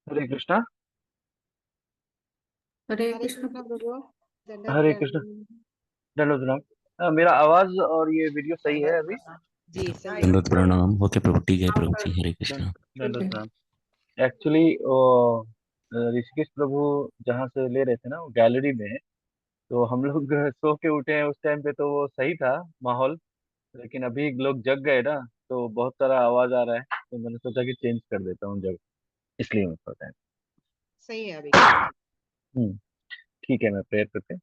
हरे कृष्णा। हरे हरे कृष्ण कृष्णा प्रभु। प्रभु। दंडवत हरे कृष्णा। प्रणाम। दंडवत प्रणाम। मेरा आवाज और ये वीडियो सही है अभी? जी सही है। दंडवत प्रणाम। ओके प्रभु, ठीक है प्रभु जी, हरे दंड कृष्णा। ठीक दंडवत है। प्रणाम। एक्चुअली ऋषिकेश प्रभु जहाँ से ले रहे थे ना, वो गैलरी में है। तो हम लोग सो के उठे हैं उस टाइम पे, तो वो सही था माहौल। लेकिन अभी लोग जग गए ना, तो बहुत सारा आवाज आ रहा है, तो मैंने सोचा कि चेंज कर देता हूँ जगह, इसलिए मैं सोचा है। सही है अभी का। हम्म, ठीक है, मैं प्रेयर करते हैं।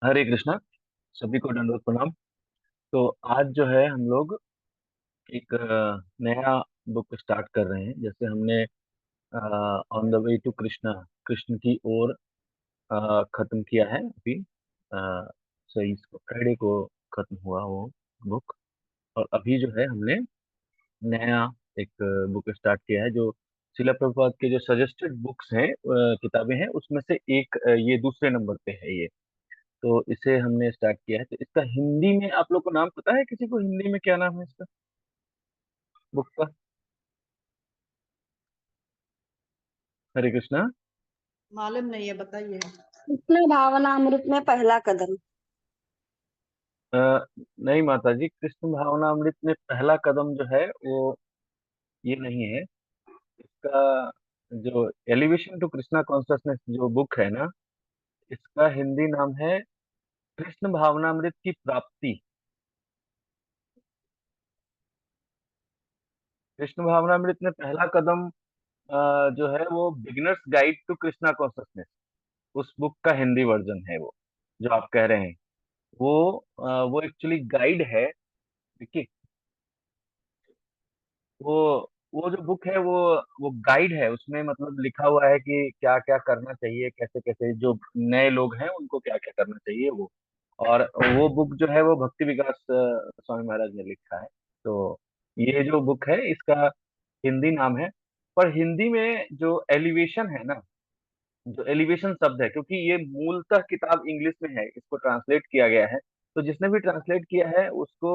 हरे कृष्णा। सभी को दंडवत प्रणाम। तो आज जो है हम लोग एक नया बुक स्टार्ट कर रहे हैं। जैसे हमने on the way to Krishna, Krishna की ओर खत्म किया है अभी। सही फ्राइडे को खत्म हुआ वो बुक। और अभी जो है हमने नया एक बुक स्टार्ट किया है, जो शिला प्रभुपाद के जो सजेस्टेड बुक्स हैं, किताबें हैं, उसमें से एक ये दूसरे नंबर पे है ये। तो इसे हमने स्टार्ट किया है। तो इसका हिंदी में आप लोग को नाम पता है? किसी को हिंदी में क्या नाम है इसका, बुक का? हरे कृष्णा। मालूम नहीं है, बताइए। कृष्ण भावनामृत में पहला कदम। अ, नहीं माता जी, कृष्ण भावनामृत में पहला कदम जो है वो ये नहीं है। इसका जो एलिवेशन टू कृष्णा कॉन्शियसनेस जो बुक है ना, इसका हिंदी नाम है कृष्ण भावनामृत की प्राप्ति। कृष्ण भावनामृत में पहला कदम जो है वो beginners guide to Krishna consciousness, उस बुक का हिंदी वर्जन है वो, जो आप कह रहे हैं। वो वो एक्चुअली गाइड है। देखिए, वो वो जो बुक है वो गाइड है। उसमें मतलब लिखा हुआ है कि क्या क्या करना चाहिए, कैसे कैसे जो नए लोग हैं उनको क्या क्या करना चाहिए वो। और वो बुक जो है वो भक्ति विकास स्वामी महाराज ने लिखा है। तो ये जो बुक है इसका हिंदी नाम है। पर हिंदी में जो एलिवेशन है ना, जो एलिवेशन शब्द है, क्योंकि ये मूलतः किताब इंग्लिश में है, इसको ट्रांसलेट किया गया है। तो जिसने भी ट्रांसलेट किया है उसको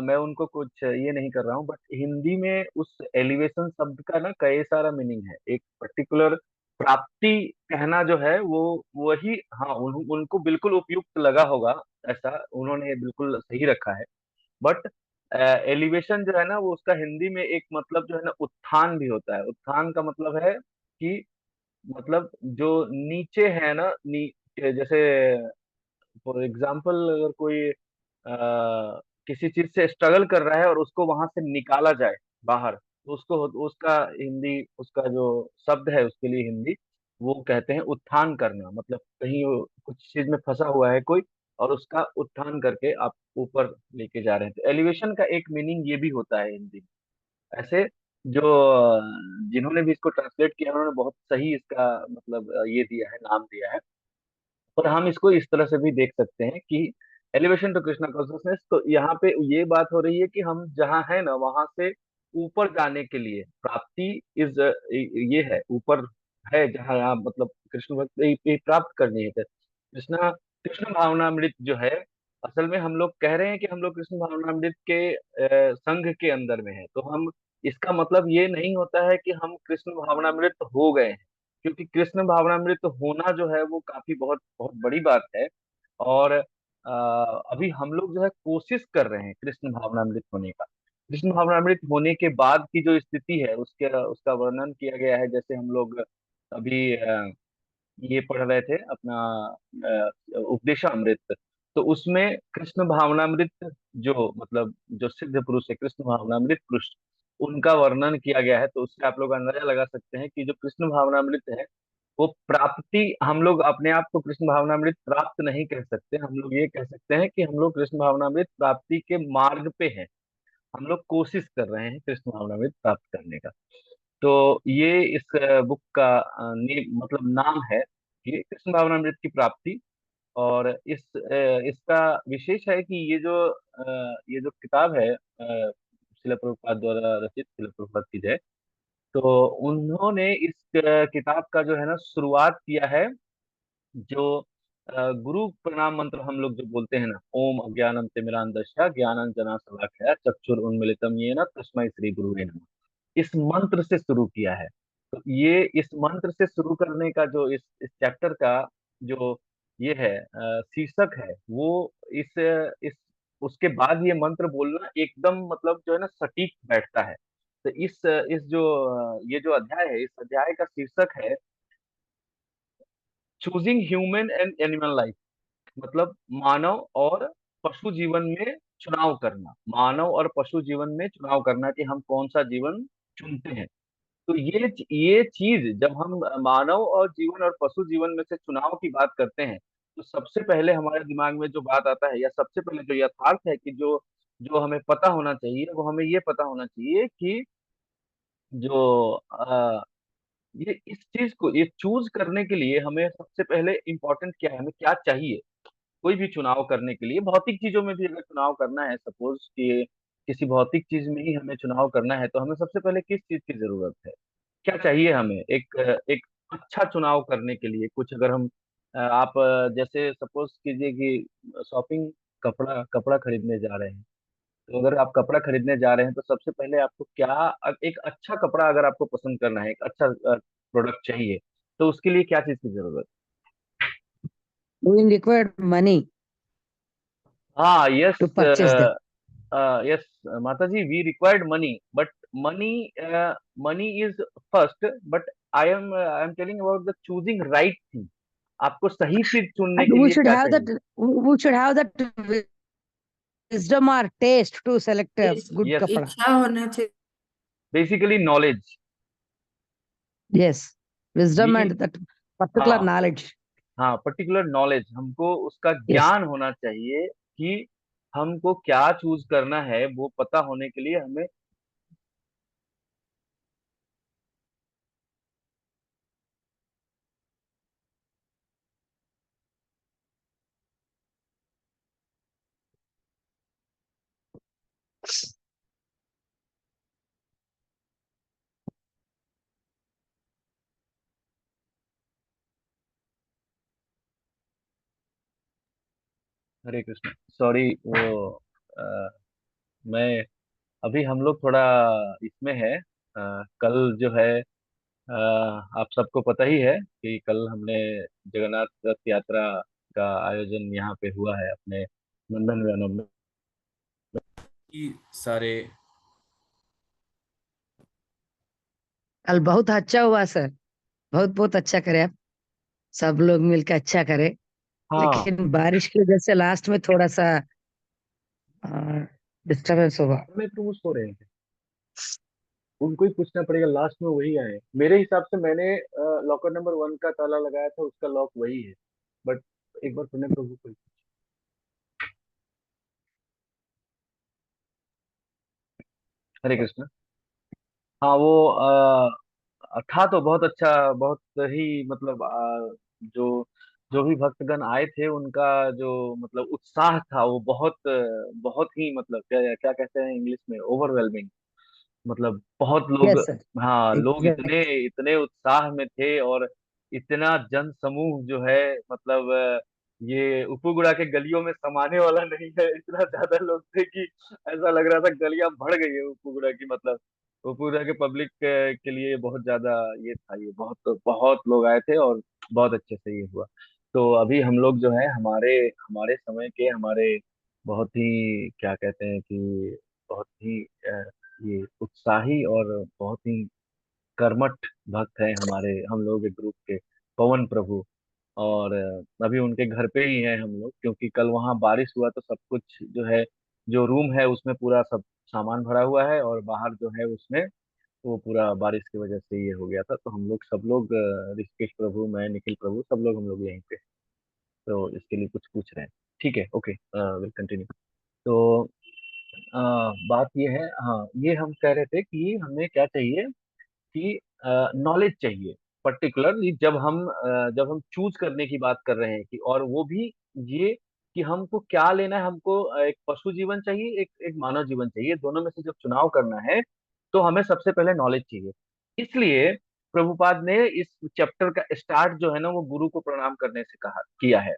मैं उनको कुछ ये नहीं कर रहा हूँ। बट हिंदी में उस एलिवेशन शब्द का ना कई सारा मीनिंग है। एक पर्टिकुलर प्राप्ति कहना जो है वो वही, हाँ, उनको बिल्कुल उपयुक्त लगा होगा, ऐसा उन्होंने बिल्कुल सही रखा है। बट एलिवेशन जो है ना, वो उसका हिंदी में एक मतलब जो है ना, उत्थान भी होता है। उत्थान का मतलब है कि मतलब जो नीचे है ना, जैसे फॉर एग्जाम्पल अगर कोई किसी चीज से स्ट्रगल कर रहा है और उसको वहां से निकाला जाए बाहर, तो उसको उसका हिंदी, उसका जो शब्द है उसके लिए हिंदी, वो कहते हैं उत्थान करना। मतलब कहीं वो कुछ चीज में फंसा हुआ है कोई, और उसका उत्थान करके आप ऊपर लेके जा रहे हैं। तो एलिवेशन का एक मीनिंग ये भी होता है हिंदी में। ऐसे जो जिन्होंने भी इसको ट्रांसलेट किया उन्होंने बहुत सही इसका मतलब ये दिया है, नाम दिया है। और हम इसको इस तरह से भी देख सकते हैं कि एलिवेशन टू कृष्णा कॉन्शियसनेस, तो यहाँ पे ये बात हो रही है कि हम जहाँ है ना वहां से ऊपर जाने के लिए प्राप्ति इज, ये है ऊपर है जहाँ यहाँ मतलब कृष्ण भक्त ये प्राप्त करनी है। कृष्णा कृष्ण भावनामृत जो है, असल में हम लोग कह रहे हैं कि हम लोग कृष्ण भावनामृत के संघ के अंदर में है। तो हम, इसका मतलब ये नहीं होता है कि हम कृष्ण भावनामृत हो गए हैं, क्योंकि कृष्ण भावनामृत होना जो है वो काफी बहुत बहुत बड़ी बात है। और अभी हम लोग जो है कोशिश कर रहे हैं कृष्ण भावनामृत होने का। कृष्ण भावनामृत होने के बाद की जो स्थिति है उसके उसका वर्णन किया गया है। जैसे हम लोग अभी ये पढ़ रहे थे अपना उपदेशामृत, तो उसमें कृष्ण भावनामृत जो मतलब जो सिद्ध पुरुष है, कृष्ण भावनामृत पुरुष, उनका वर्णन किया गया है। तो उससे आप लोग अंदाजा लगा सकते हैं कि जो कृष्ण भावनामृत है वो प्राप्ति, हम लोग अपने आप को कृष्ण भावनामृत प्राप्त नहीं कह सकते। हम लोग ये कह सकते हैं कि हम लोग कृष्ण भावनामृत प्राप्ति के मार्ग पे हैं। हम लोग कोशिश कर रहे हैं कृष्ण भावनामृत प्राप्त करने का। तो ये इस बुक का मतलब नाम है कि कृष्ण भावनामृत की प्राप्ति। और इसका विशेष है कि ये जो किताब है शिला प्रभुपाद द्वारा रचित, शिला प्रभुपाद की जय। तो उन्होंने इस किताब का जो है ना शुरुआत किया है, जो गुरु प्रणाम मंत्र हम लोग जो बोलते हैं ना, ओम अज्ञानम तिमिरांधस्य ज्ञानांजना शलाकया चक्षुरुन्मीलितम येन तस्मै श्री गुरुवे नमः, इस मंत्र से शुरू किया है। तो ये इस मंत्र से शुरू करने का जो इस चैप्टर का जो ये है शीर्षक है, वो इस उसके बाद ये मंत्र बोलना एकदम मतलब जो है ना सटीक बैठता है। तो इस जो ये जो अध्याय है, इस अध्याय का शीर्षक है choosing human and animal life, मतलब मानव और पशु जीवन में चुनाव करना, मानव और पशु जीवन में चुनाव करना कि हम कौन सा जीवन चुनते हैं। तो ये चीज जब हम मानव और जीवन और पशु जीवन में से चुनाव की बात करते हैं, तो सबसे पहले हमारे दिमाग में जो बात आता है, या सबसे पहले जो यथार्थ है कि जो जो हमें पता होना चाहिए, वो हमें ये पता होना चाहिए कि जो ये इस चीज को ये चूज करने के लिए हमें सबसे पहले इम्पोर्टेंट क्या है, हमें क्या चाहिए। कोई भी चुनाव करने के लिए, भौतिक चीजों में भी अगर चुनाव करना है, सपोज कि किसी भौतिक चीज में ही हमें चुनाव करना है, तो हमें सबसे पहले किस चीज की जरूरत है, क्या चाहिए हमें एक अच्छा चुनाव करने के लिए। कुछ अगर हम आप जैसे सपोज कीजिए कि शॉपिंग, कपड़ा कपड़ा खरीदने जा रहे हैं। तो अगर आप कपड़ा खरीदने जा रहे हैं, तो सबसे पहले आपको क्या, एक अच्छा कपड़ा अगर आपको पसंद करना है, एक अच्छा प्रोडक्ट चाहिए, तो उसके लिए क्या चीज की जरूरत We require money है? हाँ, yes. to purchase them. Yes माता जी, we required money, but money money is first, but I am telling about the choosing right thing. आपको सही चीज चुनने And के we लिए should क्या have that. चाहिए? We should have that wisdom or taste to select a good yes, kapra. इच्छा होना चाहिए। Basically knowledge. Yes, wisdom we and that particular हाँ, knowledge. हाँ, पर्टिकुलर नॉलेज, हमको उसका Yes. ज्ञान होना चाहिए कि हमको क्या चूज करना है, वो पता होने के लिए हमें। हरे कृष्ण, सॉरी, वो अ, मैं अभी हम लोग थोड़ा इसमें है, कल जो है आप सबको पता ही है कि कल हमने जगन्नाथ रथ यात्रा का आयोजन यहाँ पे हुआ है अपने नंदन वनों में। कि सारे कल बहुत अच्छा हुआ सर, बहुत बहुत अच्छा करे आप, सब लोग मिलकर अच्छा करे। हाँ, लेकिन बारिश की वजह से लास्ट में थोड़ा सा डिस्टरबेंस होगा। में तो वो सो रहे थे, उनको ही पूछना पड़ेगा, लास्ट में वही आए। मेरे हिसाब से मैंने लॉकर नंबर 1 का ताला लगाया था, उसका लॉक वही है। बट एक बार पुण्य प्रभु को। हरे कृष्ण। हाँ, वो था तो बहुत अच्छा, बहुत ही मतलब जो जो भी भक्तगण आए थे, उनका जो मतलब उत्साह था, वो बहुत ही मतलब क्या क्या कहते हैं इंग्लिश में, ओवरवेलमिंग। मतलब बहुत लोग, यस सर, हाँ, लोग इतने एग्जैक्ट। इतने उत्साह में थे, और इतना जन समूह जो है, मतलब ये उपगुड़ा के गलियों में समाने वाला नहीं है, इतना ज्यादा लोग थे कि ऐसा लग रहा था गलियां भर गई है उपगुड़ा की। मतलब उपगुड़ा के पब्लिक के लिए बहुत ज्यादा ये था, ये बहुत बहुत लोग आए थे, और बहुत अच्छे से ये हुआ। तो अभी हम लोग जो है, हमारे हमारे समय के, हमारे बहुत ही क्या कहते हैं कि बहुत ही ये उत्साही और बहुत ही कर्मठ भक्त हैं हमारे, हम लोग के ग्रुप के पवन प्रभु। और अभी उनके घर पे ही हैं हम लोग, क्योंकि कल वहाँ बारिश हुआ, तो सब कुछ जो है, जो रूम है उसमें पूरा सब सामान भरा हुआ है, और बाहर जो है उसमें वो पूरा बारिश की वजह से ये हो गया था। तो हम लोग सब लोग ऋषिकेश प्रभु, मैं, निखिल प्रभु, सब लोग हम लोग यहीं पे। तो इसके लिए कुछ पूछ रहे हैं, ठीक है, ओके, विल कंटिन्यू। तो बात ये है, हाँ, ये हम कह रहे थे कि हमें क्या चाहिए कि नॉलेज चाहिए। पर्टिकुलरली जब हम चूज करने की बात कर रहे हैं कि, और वो भी ये कि हमको क्या लेना है, हमको एक पशु जीवन चाहिए, एक मानव जीवन चाहिए, दोनों में से जब चुनाव करना है तो हमें सबसे पहले नॉलेज चाहिए। इसलिए प्रभुपाद ने इस चैप्टर का स्टार्ट जो है ना वो गुरु को प्रणाम करने से कहा किया है।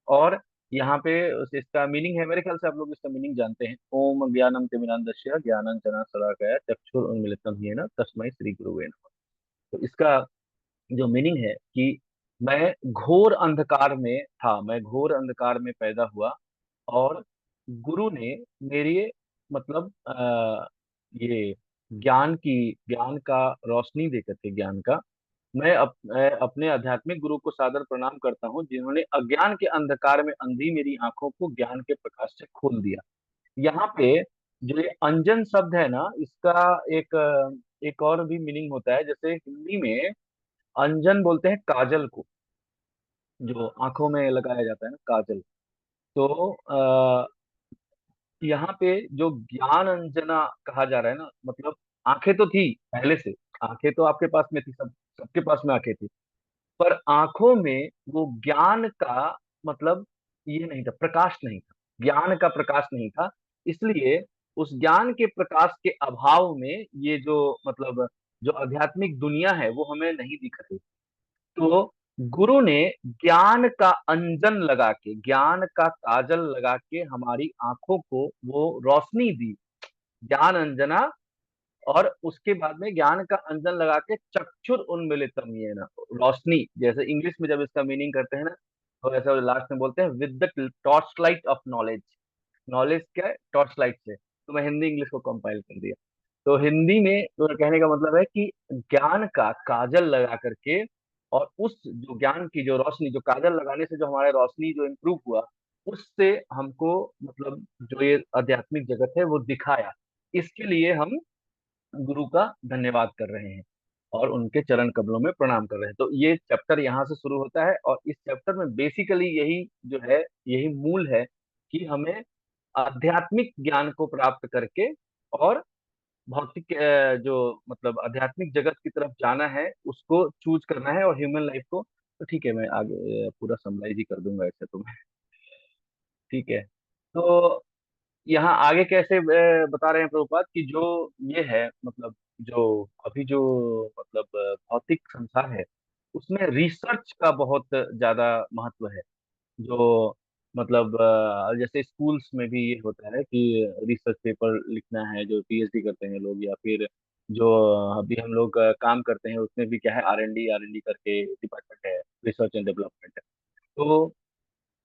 और यहाँ पे इसका मीनिंग है, मेरे ख्याल से आप लोग इसका मीनिंग जानते हैं। ओम ज्ञानम तिमिरांधस्य ज्ञानांजना शलाकया चक्षुरुन्मीलितम येन तस्मै श्री गुरुवे नमः। तो इसका जो मीनिंग है कि मैं घोर अंधकार में था, मैं घोर अंधकार में पैदा हुआ, और गुरु ने मेरे मतलब ये ज्ञान का रोशनी दे करके, ज्ञान का, मैं अपने आध्यात्मिक गुरु को सादर प्रणाम करता हूँ जिन्होंने अज्ञान के अंधकार में अंधी मेरी आंखों को ज्ञान के प्रकाश से खोल दिया। यहाँ पे जो ये अंजन शब्द है ना, इसका एक और भी मीनिंग होता है। जैसे हिंदी में अंजन बोलते हैं काजल को, जो आंखों में लगाया जाता है ना, काजल। तो यहाँ पे जो ज्ञान अंजना कहा जा रहा है ना, मतलब आंखें तो थी पहले से, आंखें तो आपके पास में थी, सबके पास में आंखें थी, पर आंखों में वो ज्ञान का मतलब ये नहीं था, प्रकाश नहीं था, ज्ञान का प्रकाश नहीं था। इसलिए उस ज्ञान के प्रकाश के अभाव में ये जो मतलब जो आध्यात्मिक दुनिया है वो हमें नहीं दिख रही। तो गुरु ने ज्ञान का अंजन लगा के, ज्ञान का काजल लगा के हमारी आंखों को वो रोशनी दी, ज्ञान अंजना। और उसके बाद में ज्ञान का अंजन लगा के चक्षुर उन्मिलितम ये ना, रोशनी, जैसे इंग्लिश में जब इसका मीनिंग करते हैं ना तो ऐसा लास्ट में बोलते हैं with the torch light of knowledge. Knowledge क्या है? टॉर्च लाइट से। तो मैं हिंदी इंग्लिश को कंपाइल कर दिया। तो हिंदी में तो कहने का मतलब है कि ज्ञान का काजल लगा करके, और उस जो ज्ञान की जो रोशनी, जो काजल लगाने से जो हमारा रोशनी जो इम्प्रूव हुआ, उससे हमको मतलब जो ये आध्यात्मिक जगत है वो दिखाया। इसके लिए हम गुरु का धन्यवाद कर रहे हैं और उनके चरण कमलों में प्रणाम कर रहे हैं। तो ये चैप्टर यहाँ से शुरू होता है, और इस चैप्टर में बेसिकली यही जो है, यही मूल है कि हमें आध्यात्मिक ज्ञान को प्राप्त करके और भौतिक जो मतलब आध्यात्मिक जगत की तरफ जाना है, उसको चूज करना है, और ह्यूमन लाइफ को। तो ठीक है, मैं आगे पूरा समराइज ही कर दूंगा ऐसे तो मैं। ठीक है। तो यहाँ आगे कैसे बता रहे हैं प्रभुपाद कि जो ये है मतलब जो अभी जो मतलब भौतिक संसार है उसमें रिसर्च का बहुत ज्यादा महत्व है। जो मतलब जैसे स्कूल्स में भी ये होता है कि रिसर्च पेपर लिखना है, जो पीएचडी करते हैं लोग, या फिर जो अभी हम लोग काम करते हैं उसमें भी क्या है, आर एन डी करके डिपार्टमेंट है, रिसर्च एंड डेवलपमेंट। तो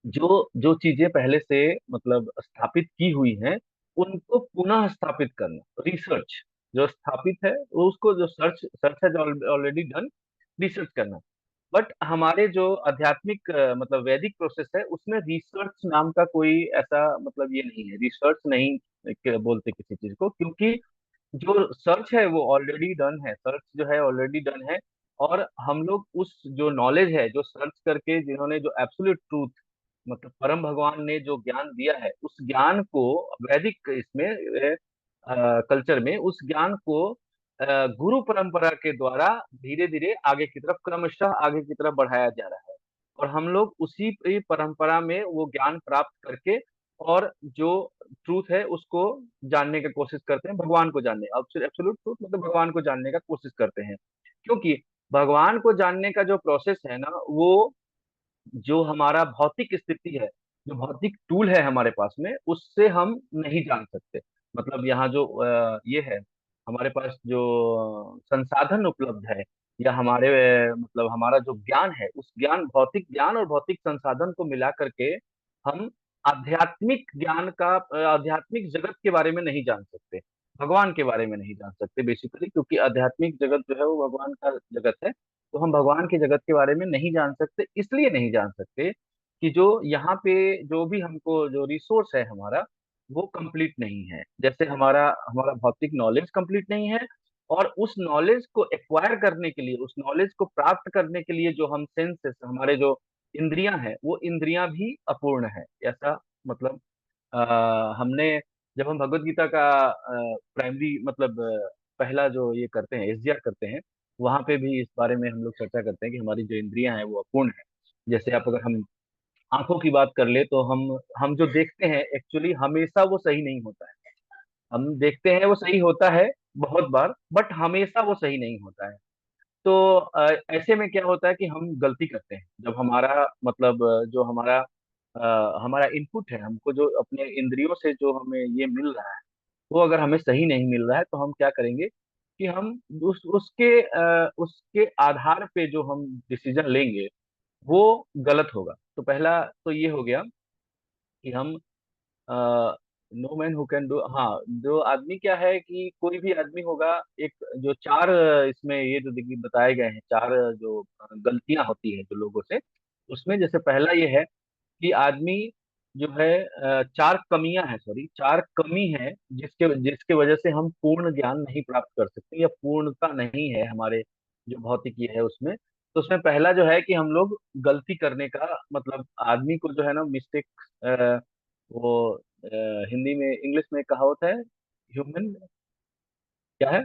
जो जो चीजें पहले से मतलब स्थापित की हुई हैं उनको पुनः स्थापित करना, रिसर्च। जो स्थापित है वो उसको जो सर्च सर्च है जो ऑलरेडी डन, रिसर्च करना। बट हमारे जो आध्यात्मिक मतलब वैदिक प्रोसेस है उसमें रिसर्च नाम का कोई ऐसा मतलब ये नहीं है, रिसर्च नहीं बोलते किसी चीज को, क्योंकि जो सर्च है वो ऑलरेडी डन है, सर्च जो है ऑलरेडी डन है। और हम लोग उस जो नॉलेज है, जो सर्च करके जिन्होंने जो एब्सोल्यूट ट्रूथ मतलब परम भगवान ने जो ज्ञान दिया है, उस ज्ञान को वैदिक इसमें कल्चर में उस ज्ञान को गुरु परंपरा के द्वारा धीरे धीरे आगे की तरफ, क्रमशः आगे की तरफ बढ़ाया जा रहा है। और हम लोग उसी परंपरा में वो ज्ञान प्राप्त करके और जो ट्रूथ है उसको जानने की कोशिश करते हैं, भगवान को जानने, एब्सोल्यूट ट्रूथ मतलब भगवान को जानने का कोशिश करते हैं। क्योंकि भगवान को जानने का जो प्रोसेस है ना, वो जो हमारा भौतिक स्थिति है, जो भौतिक टूल है हमारे पास में, उससे हम नहीं जान सकते। मतलब यहाँ जो ये है, हमारे पास जो संसाधन उपलब्ध है, या हमारे मतलब हमारा जो ज्ञान है, उस ज्ञान, भौतिक ज्ञान और भौतिक संसाधन को मिला करके हम आध्यात्मिक ज्ञान का आध्यात्मिक जगत के बारे में नहीं जान सकते, भगवान के बारे में नहीं जान सकते बेसिकली, क्योंकि आध्यात्मिक जगत जो है वो भगवान का जगत है। तो हम भगवान के जगत के बारे में नहीं जान सकते, इसलिए नहीं जान सकते कि जो यहाँ पे जो भी हमको जो रिसोर्स है हमारा, वो कंप्लीट नहीं है। जैसे हमारा हमारा भौतिक नॉलेज कंप्लीट नहीं है, और उस नॉलेज को एक्वायर करने के लिए, उस नॉलेज को प्राप्त करने के लिए जो हम सेंसेस, हमारे जो इंद्रियां हैं, वो इंद्रियां भी अपूर्ण है। ऐसा मतलब हमने जब हम भगवत गीता का प्राइमरी मतलब पहला जो ये करते हैं, एसडीआर करते हैं, वहां पे भी इस बारे में हम लोग चर्चा करते हैं कि हमारी जो इंद्रियां हैं वो अपूर्ण है। जैसे आप अगर हम आंखों की बात कर ले, तो हम जो देखते हैं एक्चुअली हमेशा वो सही नहीं होता है। हम देखते हैं वो सही होता है बहुत बार, बट हमेशा वो सही नहीं होता है। तो ऐसे में क्या होता है कि हम गलती करते हैं जब हमारा मतलब जो हमारा इनपुट है, हमको जो अपने इंद्रियों से जो हमें ये मिल रहा है, वो अगर हमें सही नहीं मिल रहा है, तो हम क्या करेंगे कि हम उसके आधार पे जो हम डिसीजन लेंगे वो गलत होगा। तो पहला तो ये हो गया कि हम no man who can do, हाँ, जो आदमी क्या है कि कोई भी आदमी होगा, एक जो चार इसमें ये जो देखिए बताए गए हैं, चार जो गलतियां होती है जो लोगों से, उसमें जैसे पहला ये है कि आदमी जो है चार कमियां हैं, सॉरी, चार कमी है जिसके जिसके वजह से हम पूर्ण ज्ञान नहीं प्राप्त कर सकते, या पूर्णता नहीं है हमारे जो भौतिक ये है उसमें। तो उसमें पहला जो है कि हम लोग गलती करने का मतलब आदमी को जो है ना मिस्टेक, वो हिंदी में इंग्लिश में कहावत है, ह्यूमन क्या है,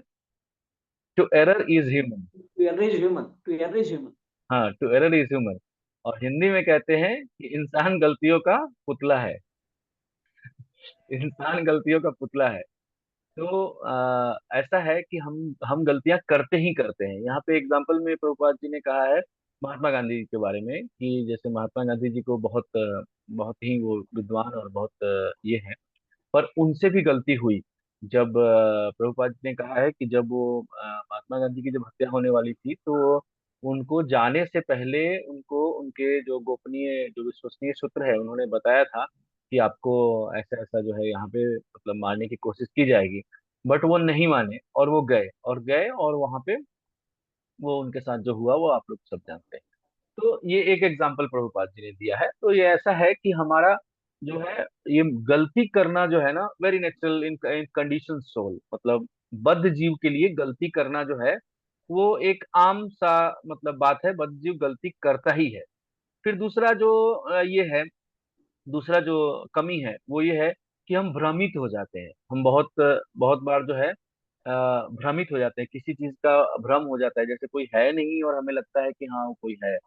to err is human. To err is human. To err is human. हाँ, टू एरर इज ह्यूमन। और हिंदी में कहते हैं कि इंसान गलतियों का पुतला है। इंसान गलतियों का पुतला है। तो ऐसा है कि हम गलतियां करते ही करते हैं। यहाँ पे एग्जाम्पल में प्रभुपाद जी ने कहा है महात्मा गांधी जी के बारे में कि जैसे महात्मा गांधी जी को बहुत ही वो विद्वान और बहुत ये है, पर उनसे भी गलती हुई। जब प्रभुपाद जी ने कहा है कि जब वो महात्मा गांधी की जब हत्या होने वाली थी, तो उनको जाने से पहले उनको उनके जो गोपनीय जो विश्वसनीय सूत्र है उन्होंने बताया था कि आपको ऐसा ऐसा जो है यहाँ पे मतलब मारने की कोशिश की जाएगी। बट वो नहीं माने और वो गए और वहां पे वो उनके साथ जो हुआ वो आप लोग सब जानते हैं। तो ये एक एग्जाम्पल प्रभुपाद जी ने दिया है। तो ये ऐसा है कि हमारा जो है ये गलती करना जो है ना very natural in condition soul, मतलब बद्ध जीव के लिए गलती करना जो है वो एक आम सा मतलब बात है, बद्ध जीव गलती करता ही है। फिर दूसरा जो ये है, दूसरा जो कमी है वो ये है कि हम भ्रमित हो जाते हैं। हम बहुत बहुत बार जो है भ्रमित हो जाते हैं, किसी चीज का भ्रम हो जाता है, जैसे कोई है नहीं और हमें लगता है कि हाँ वो कोई है।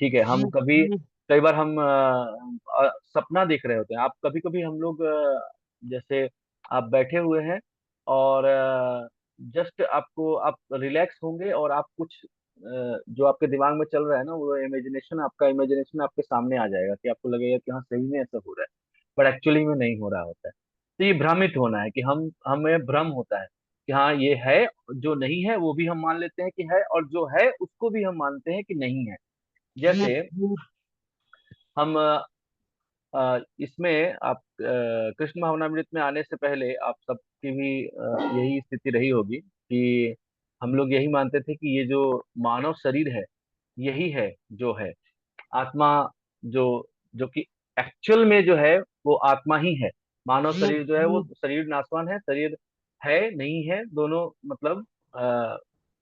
ठीक है, हम कभी कई बार हम सपना देख रहे होते हैं। आप कभी कभी हम लोग जैसे आप बैठे हुए हैं और जस्ट आपको आप रिलैक्स होंगे और आप कुछ जो आपके दिमाग में चल रहा है ना वो इमेजिनेशन आपके सामने आ जाएगा कि आपको लगेगा कि हाँ सही में ऐसा हो रहा है, पर एक्चुअली में नहीं हो रहा होता है। तो ये भ्रमित होना है कि हमें भ्रम होता है कि हाँ ये है, जो नहीं है वो भी हम मान लेते हैं कि है, और जो है उसको भी हम मानते हैं कि नहीं है। जैसे हम इसमें आप कृष्ण भावनामृत में आने से पहले आप सबकी भी यही स्थिति रही होगी कि हम लोग यही मानते थे कि ये जो मानव शरीर है यही है जो है आत्मा, जो जो कि एक्चुअल में जो है वो आत्मा ही है। मानव शरीर जो है वो शरीर नाशवान है, शरीर है नहीं है दोनों, मतलब अ,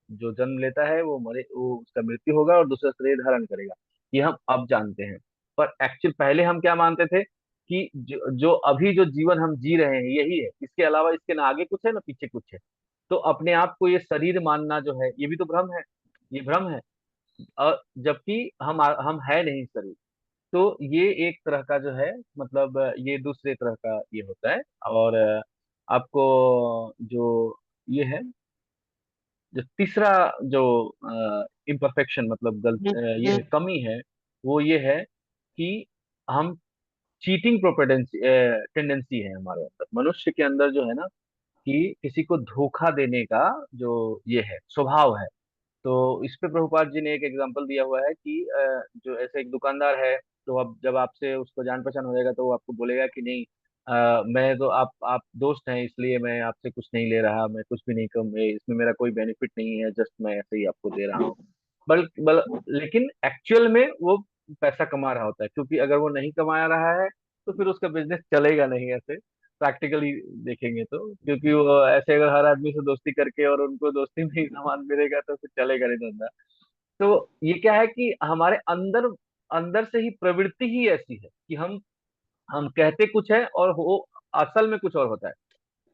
जो जन्म लेता है वो मरे, वो उसका मृत्यु होगा और दूसरा शरीर धारण करेगा। ये हम अब जानते हैं। पर एक्चुअल पहले हम क्या मानते थे कि जो अभी जो जीवन हम जी रहे हैं यही है, इसके अलावा इसके ना आगे कुछ है ना पीछे कुछ है। तो अपने आप को ये शरीर मानना जो है ये भी तो भ्रम है, ये भ्रम है। जबकि हम है नहीं शरीर। तो ये एक तरह का जो है मतलब ये दूसरे तरह का ये होता है। और आपको जो ये है, जो तीसरा जो इम्परफेक्शन मतलब ये है, कमी है, वो ये है कि हम चीटिंग प्रोपेंडेंसी टेंडेंसी है हमारे अंदर, मनुष्य के अंदर जो है ना, कि किसी को धोखा देने का जो ये है स्वभाव है। तो इस पे प्रभुपाद जी ने एक एग्जांपल दिया हुआ है कि जो ऐसे एक दुकानदार है, तो अब जब आपसे उसको जान पहचान हो जाएगा तो वो आपको बोलेगा कि नहीं, मैं तो आप दोस्त हैं इसलिए मैं आपसे कुछ नहीं ले रहा, मैं कुछ भी नहीं कम, इसमें मेरा कोई बेनिफिट नहीं है, जस्ट मैं ऐसे ही आपको दे रहा हूँ। लेकिन एक्चुअल में वो पैसा कमा रहा होता है, क्योंकि अगर वो नहीं कमा रहा है तो फिर उसका बिजनेस चलेगा नहीं ऐसे प्रैक्टिकली देखेंगे तो, क्योंकि वो ऐसे अगर हर आदमी से दोस्ती करके और उनको दोस्ती में ही सामान मिलेगा तो फिर चलेगा नहीं धंधा। तो ये क्या है कि हमारे अंदर अंदर से ही प्रवृत्ति ही ऐसी है कि हम कहते कुछ है और वो असल में कुछ और होता है।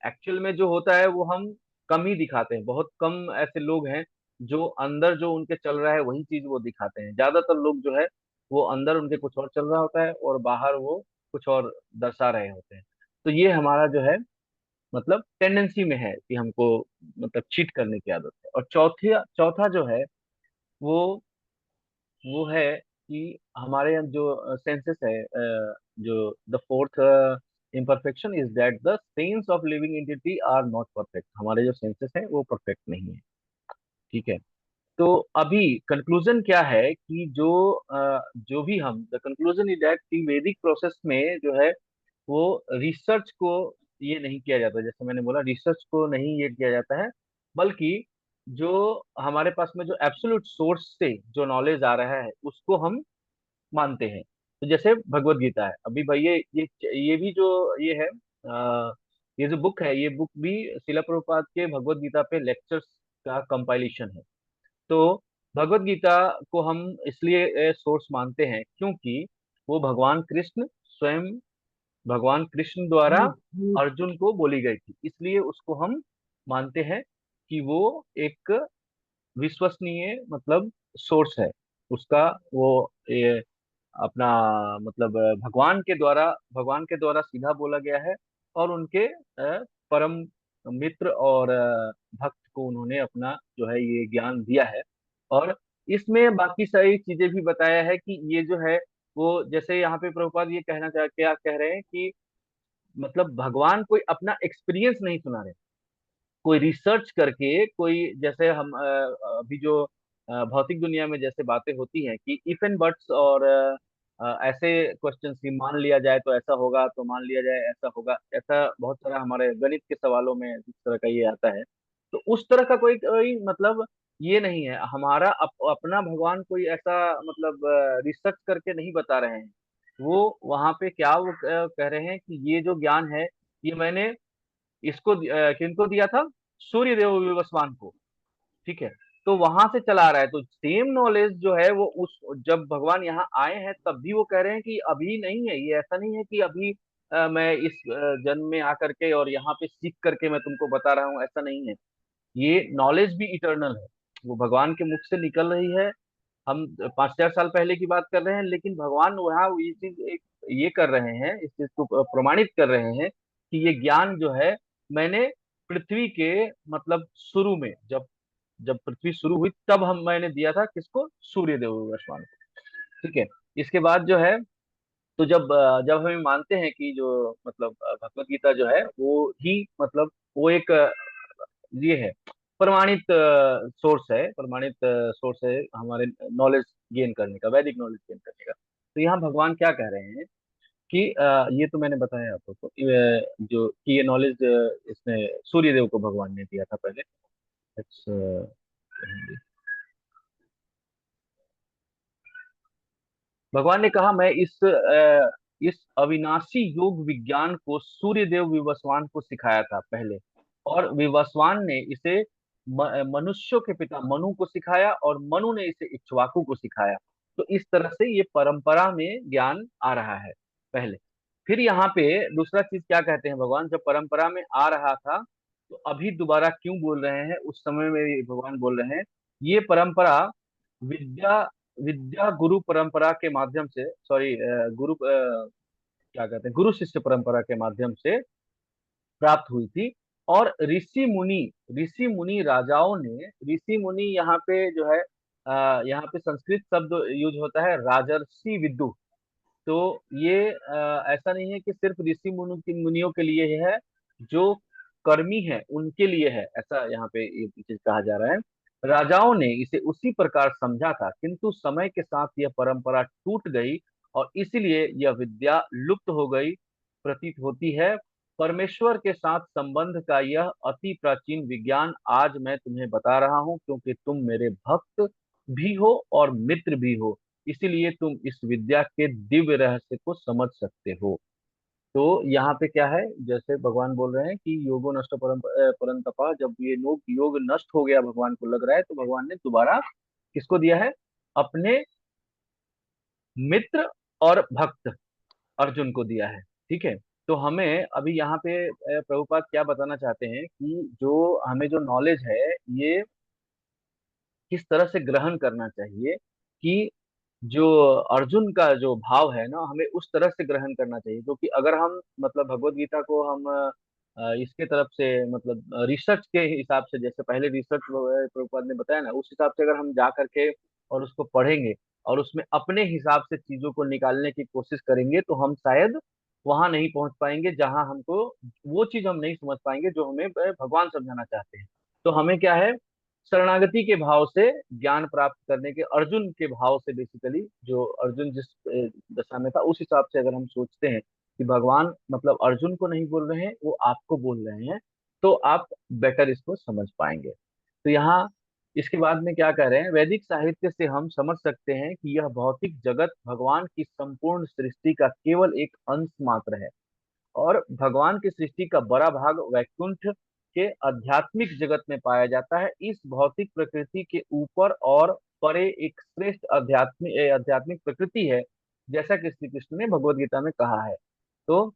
एक्चुअल में जो होता है वो हम कम ही दिखाते हैं। बहुत कम ऐसे लोग हैं जो अंदर जो उनके चल रहा है वही चीज वो दिखाते हैं। ज्यादातर लोग जो है वो अंदर उनके कुछ और चल रहा होता है और बाहर वो कुछ और दर्शा रहे होते हैं। तो ये हमारा जो है मतलब टेंडेंसी में है कि हमको मतलब चीट करने की आदत है। और चौथी चौथा जो है वो वो है कि हमारे यहाँ जो सेंसेस है, जो the fourth imperfection is that the sense of living entity are not perfect. हमारे जो सेंसेस हैं वो परफेक्ट नहीं है। ठीक है। तो अभी कंक्लूजन क्या है कि जो भी हम द कंक्लूजन इज दैट कि वैदिक प्रोसेस में जो है वो रिसर्च को ये नहीं किया जाता। जैसे मैंने बोला रिसर्च को नहीं ये किया जाता है, बल्कि जो हमारे पास में जो एब्सोल्यूट सोर्स से जो नॉलेज आ रहा है उसको हम मानते हैं। तो जैसे भगवत गीता है, अभी भाई ये भी जो ये है ये जो बुक है, ये बुक भी शिला प्रभुपाद के भगवत गीता पे लेक्चर्स का कंपाइलेशन है। तो भगवत गीता को हम इसलिए सोर्स मानते हैं क्योंकि वो भगवान कृष्ण स्वयं, भगवान कृष्ण द्वारा अर्जुन को बोली गई थी, इसलिए उसको हम मानते हैं कि वो एक विश्वसनीय मतलब सोर्स है उसका। वो ये अपना मतलब भगवान के द्वारा सीधा बोला गया है। और उनके परम मित्र और भक्त को उन्होंने अपना जो है ये ज्ञान दिया है। और इसमें बाकी सारी चीजें भी बताया है कि ये जो है वो जैसे यहाँ पे प्रभुपाद ये कहना चाह क्या कह रहे हैं कि मतलब भगवान कोई अपना एक्सपीरियंस नहीं सुना रहे, कोई रिसर्च करके कोई जैसे हम अभी जो भौतिक दुनिया में जैसे बातें होती हैं कि इफ एंड बट्स और ऐसे क्वेश्चन की मान लिया जाए तो ऐसा होगा, तो मान लिया जाए ऐसा होगा, ऐसा बहुत सारा हमारे गणित के सवालों में इस तरह का ये आता है। तो उस तरह का कोई कोई मतलब ये नहीं है हमारा अपना भगवान कोई ऐसा मतलब रिसर्च करके नहीं बता रहे हैं। वो वहां पे क्या वो कह रहे हैं कि ये जो ज्ञान है ये मैंने इसको किनको दिया था, सूर्य देव विवस्वान को। ठीक है। तो वहां से चला आ रहा है। तो सेम नॉलेज जो है वो उस जब भगवान यहाँ आए हैं तब भी वो कह रहे हैं कि अभी नहीं है, ये ऐसा नहीं है कि अभी मैं इस जन्म में आकर के और यहाँ पे सीख करके मैं तुमको बता रहा हूँ, ऐसा नहीं है। ये नॉलेज भी इटर्नल है, वो भगवान के मुख से निकल रही है। हम 5,000 साल पहले की बात कर रहे हैं, लेकिन भगवान वहाँ ये चीज एक ये कर रहे हैं, इस चीज को प्रमाणित कर रहे हैं कि ये ज्ञान जो है मैंने पृथ्वी के मतलब शुरू में जब जब पृथ्वी शुरू हुई तब मैंने दिया था किसको, सूर्य देव गोस्वामी को। ठीक है। इसके बाद जो है तो जब हम मानते हैं कि जो मतलब भगवत गीता जो है वो ही मतलब वो एक ये है प्रमाणित सोर्स है, प्रमाणित सोर्स है हमारे नॉलेज गेन करने का, वैदिक नॉलेज गेन करने का। तो यहाँ भगवान क्या कह रहे हैं कि ये तो मैंने बताया आपको तो जो कि ये नॉलेज इसने सूर्य देव को भगवान ने दिया था पहले। Let's, भगवान ने कहा मैं इस अविनाशी योग विज्ञान को सूर्यदेव विवस्वान को सिखाया था पहले। और विवस्वान ने इसे मनुष्यों के पिता मनु को सिखाया और मनु ने इसे इक्ष्वाकु को सिखाया। तो इस तरह से ये परंपरा में ज्ञान आ रहा है पहले। फिर यहाँ पे दूसरा चीज क्या कहते हैं भगवान, जब परंपरा में आ रहा था तो अभी दोबारा क्यों बोल रहे हैं, उस समय में भी भगवान बोल रहे हैं ये परंपरा विद्या विद्या गुरु परंपरा के माध्यम से, सॉरी क्या कहते हैं गुरु शिष्य परंपरा के माध्यम से प्राप्त हुई थी। और ऋषि मुनि राजाओं ने, ऋषि मुनि यहाँ पे जो है यहाँ पे संस्कृत शब्द यूज होता है राजर्षि विदु। तो ये ऐसा नहीं है कि सिर्फ ऋषि मुनियों के लिए ही है, जो कर्मी है उनके लिए है, ऐसा यहाँ पे ये चीज कहा जा रहा है। राजाओं ने इसे उसी प्रकार समझा था, किंतु समय के साथ यह परंपरा टूट गई और इसीलिए यह विद्या लुप्त हो गई प्रतीत होती है। परमेश्वर के साथ संबंध का यह अति प्राचीन विज्ञान आज मैं तुम्हें बता रहा हूँ, क्योंकि तुम मेरे भक्त भी हो और मित्र भी हो, इसीलिए तुम इस विद्या के दिव्य रहस्य को समझ सकते हो। तो यहाँ पे क्या है, जैसे भगवान बोल रहे हैं कि योगो नष्ट परंतपा, जब ये योग नष्ट हो गया भगवान को लग रहा है, तो भगवान ने दोबारा किसको दिया है, अपने मित्र और भक्त अर्जुन को दिया है। ठीक है। तो हमें अभी यहाँ पे प्रभुपाद क्या बताना चाहते हैं कि जो हमें जो नॉलेज है ये किस तरह से ग्रहण करना चाहिए, कि जो अर्जुन का जो भाव है ना हमें उस तरह से ग्रहण करना चाहिए। क्योंकि अगर हम मतलब भगवत गीता को हम इसके तरफ से मतलब रिसर्च के हिसाब से, जैसे पहले रिसर्च प्रभुपाद ने बताया ना, उस हिसाब से अगर हम जा करके और उसको पढ़ेंगे और उसमें अपने हिसाब से चीजों को निकालने की कोशिश करेंगे तो हम शायद वहां नहीं पहुंच पाएंगे जहां हमको वो चीज हम नहीं समझ पाएंगे जो हमें भगवान समझाना चाहते हैं। तो हमें क्या है, शरणागति के भाव से ज्ञान प्राप्त करने के, अर्जुन के भाव से, बेसिकली जो अर्जुन जिस दशा में था उस हिसाब से अगर हम सोचते हैं कि भगवान मतलब अर्जुन को नहीं बोल रहे हैं, वो आपको बोल रहे हैं, तो आप बेटर इसको समझ पाएंगे। तो यहाँ इसके बाद में क्या कह रहे हैं, वैदिक साहित्य से हम समझ सकते हैं कि यह भौतिक जगत भगवान की संपूर्ण सृष्टि का केवल एक अंश मात्र है, और भगवान की सृष्टि का बड़ा भाग वैकुंठ के आध्यात्मिक जगत में पाया जाता है। इस भौतिक प्रकृति के ऊपर और परे एक श्रेष्ठ आध्यात्मिक प्रकृति है, जैसा कि श्री कृष्ण ने भगवत गीता में कहा है। तो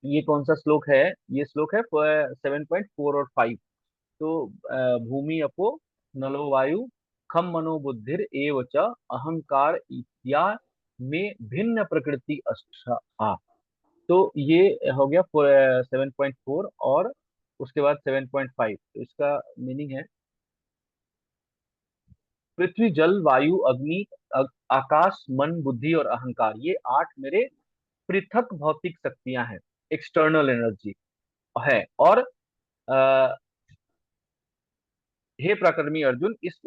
ये कौन सा श्लोक है, ये श्लोक है 7.4 और 5। तो भूमि अपो नलो वायु खम मनो बुद्धिर एव च अहंकार इत्या में भिन्न प्रकृति अष्टा। तो ये हो गया 7.4, और उसके बाद 7.5। तो इसका मीनिंग है, पृथ्वी जल वायु अग्नि आकाश मन बुद्धि और अहंकार, ये 8 मेरे पृथक भौतिक शक्तियां हैं, एक्सटर्नल एनर्जी है। और अ, हे पराक्रमी अर्जुन, इस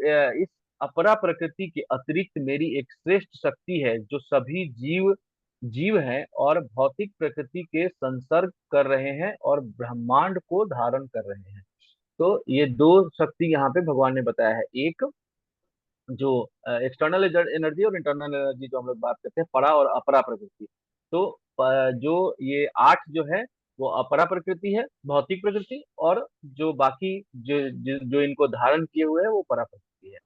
अपरा प्रकृति के अतिरिक्त मेरी एक श्रेष्ठ शक्ति है जो सभी जीव जीव हैं और भौतिक प्रकृति के संसर्ग कर रहे हैं और ब्रह्मांड को धारण कर रहे हैं। तो ये दो शक्ति यहाँ पे भगवान ने बताया है, एक जो एक्सटर्नल एनर्जी और इंटरनल एनर्जी जो हम लोग बात करते हैं, परा और अपरा प्रकृति। तो जो ये 8 जो है वो अपरा प्रकृति है, भौतिक प्रकृति, और जो बाकी जो इनको धारण किए हुए है वो परा प्रकृति है।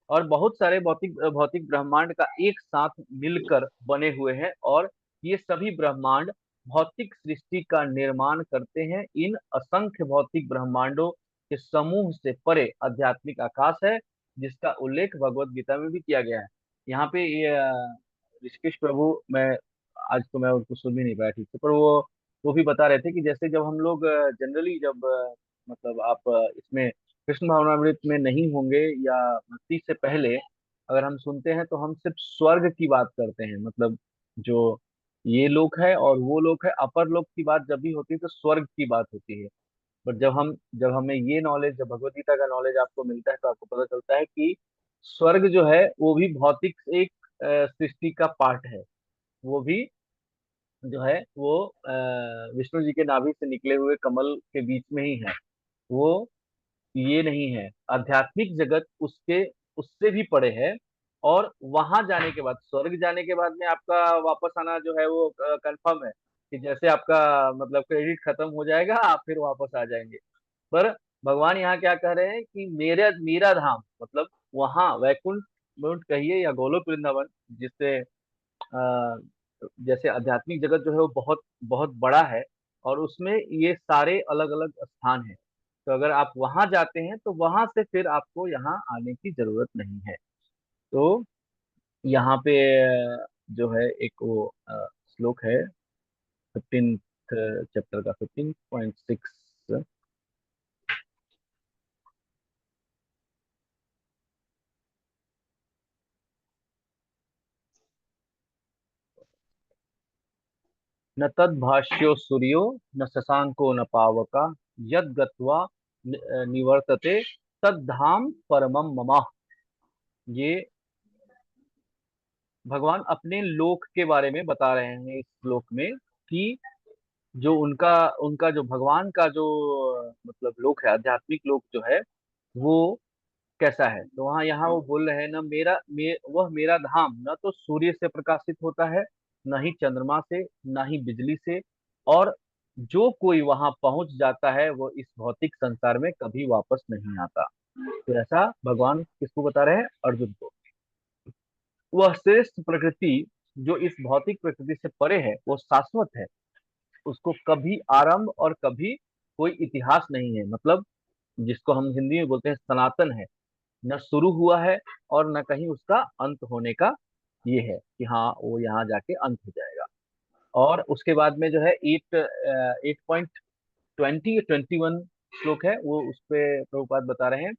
और बहुत सारे भौतिक भौतिक ब्रह्मांड का एक साथ मिलकर बने हुए हैं, और ये सभी ब्रह्मांड भौतिक सृष्टि का निर्माण करते हैं। इन असंख्य भौतिक ब्रह्मांडों के समूह से परे आध्यात्मिक आकाश है, जिसका उल्लेख भगवत गीता में भी किया गया है। यहाँ पे ये ऋषिकेश प्रभु, मैं आज तो मैं उनको सुन भी नहीं पाया ठीक से, पर वो भी बता रहे थे कि जैसे जब हम लोग जनरली जब मतलब आप इसमें कृष्ण भावनामृत में नहीं होंगे या भक्ति से पहले अगर हम सुनते हैं तो हम सिर्फ स्वर्ग की बात करते हैं, मतलब जो ये लोक है और वो लोक है, अपर लोक की बात जब भी होती है तो स्वर्ग की बात होती है। बट जब हमें ये नॉलेज, जब भगवत गीता का नॉलेज आपको मिलता है तो आपको पता चलता है कि स्वर्ग जो है वो भी भौतिक एक सृष्टि का पार्ट है। वो भी जो है वो विष्णु जी के नाभि से निकले हुए कमल के बीच में ही है। वो ये नहीं है, आध्यात्मिक जगत उसके उससे भी परे है। और वहां जाने के बाद, स्वर्ग जाने के बाद में आपका वापस आना जो है वो कंफर्म है, कि जैसे आपका मतलब क्रेडिट खत्म हो जाएगा आप फिर वापस आ जाएंगे। पर भगवान यहाँ क्या कह रहे हैं कि मेरा मेरा धाम, मतलब वहां वैकुंठ वैकुंठ कहिए या गोलोक वृंदावन, जिससे जैसे आध्यात्मिक जगत जो है वो बहुत बहुत बड़ा है, और उसमें ये सारे अलग अलग स्थान हैं। तो अगर आप वहां जाते हैं तो वहां से फिर आपको यहाँ आने की जरूरत नहीं है। तो यहाँ पे जो है एक वो श्लोक है 15th चैप्टर का 15.6। न तद्भाष्यो सूर्यो न शशांको न पावका यद गत्वा निवर्तते तद्धाम परमम मम। ये भगवान अपने लोक के बारे में बता रहे हैं इस श्लोक में, कि जो उनका उनका जो भगवान का जो मतलब लोक है, आध्यात्मिक लोक जो है वो कैसा है। तो वहाँ यहाँ वो बोल रहे हैं ना, वह मेरा धाम न तो सूर्य से प्रकाशित होता है, न ही चंद्रमा से, न ही बिजली से, और जो कोई वहां पहुंच जाता है वो इस भौतिक संसार में कभी वापस नहीं आता। तो ऐसा भगवान किसको बता रहे हैं, अर्जुन को। वह श्रेष्ठ प्रकृति जो इस भौतिक प्रकृति से परे है वो शाश्वत है, उसको कभी आरंभ और कभी कोई इतिहास नहीं है, मतलब जिसको हम हिंदी में बोलते हैं सनातन है, न शुरू हुआ है और न कहीं उसका अंत होने का ये है कि हाँ वो यहाँ जाके अंत हो जाएगा। और उसके बाद में जो है 8.20 या 21 श्लोक है, वो उस पे प्रभुपाद बता रहे हैं।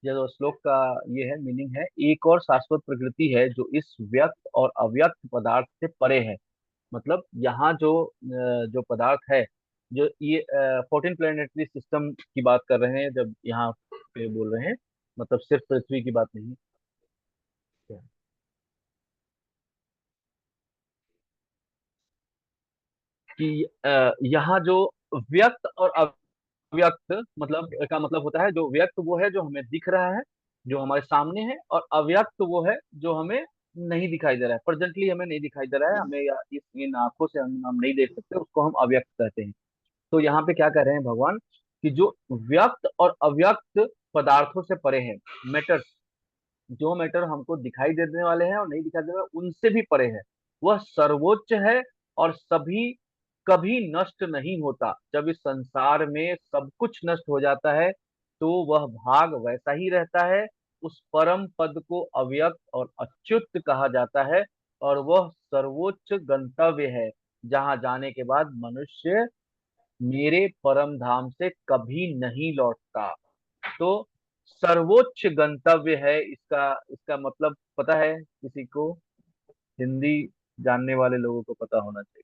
जो श्लोक का ये है मीनिंग है, एक और शाश्वत प्रकृति है जो इस व्यक्त और अव्यक्त पदार्थ से परे है। मतलब यहाँ जो पदार्थ है, जो ये 14 प्लेनेटरी सिस्टम की बात कर रहे हैं जब यहाँ पे बोल रहे हैं, मतलब सिर्फ पृथ्वी की बात नहीं है। कि यहाँ जो व्यक्त और अव्यक्त मतलब का मतलब होता है, जो व्यक्त वो है जो हमें दिख रहा है, जो हमारे सामने है, और अव्यक्त वो है जो हमें नहीं दिखाई दे रहा है, प्रेजेंटली हमें नहीं दिखाई दे रहा है, हमें या इन आंखों से हम नहीं देख सकते, उसको हम अव्यक्त कहते हैं। तो यहाँ पे क्या कह रहे हैं भगवान, कि जो व्यक्त और अव्यक्त पदार्थों से परे है, मैटर, जो मैटर हमको दिखाई देने वाले हैं और नहीं दिखाई दे रहे उनसे भी परे है, वह सर्वोच्च है और सभी कभी नष्ट नहीं होता। जब इस संसार में सब कुछ नष्ट हो जाता है तो वह भाग वैसा ही रहता है। उस परम पद को अव्यक्त और अच्युत कहा जाता है, और वह सर्वोच्च गंतव्य है जहां जाने के बाद मनुष्य मेरे परम धाम से कभी नहीं लौटता। तो सर्वोच्च गंतव्य है, इसका इसका मतलब पता है किसी को? हिंदी जानने वाले लोगों को पता होना चाहिए,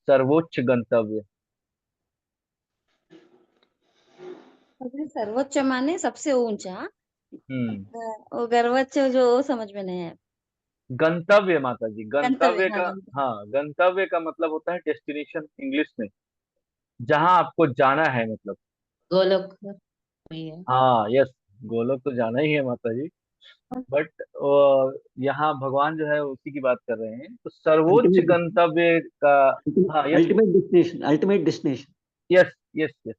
सर्वोच्च गंतव्य। अभी सर्वोच्च माने सबसे ऊंचा। हम्म। वो गर्वोच्च जो समझ में नहीं है। गंतव्य माता जी, गंतव्य, गंतव्य हाँ का, गंतव्य। हाँ गंतव्य का मतलब होता है डेस्टिनेशन इंग्लिश में, जहां आपको जाना है मतलब। गोलोक वही है। हाँ यस, गोलोक तो जाना ही है माता जी, बट यहाँ भगवान जो है उसी की बात कर रहे हैं, तो सर्वोच्च अल्टीमेट गंतव्य का। हाँ yes, ultimate destination, ultimate destination. Yes yes yes,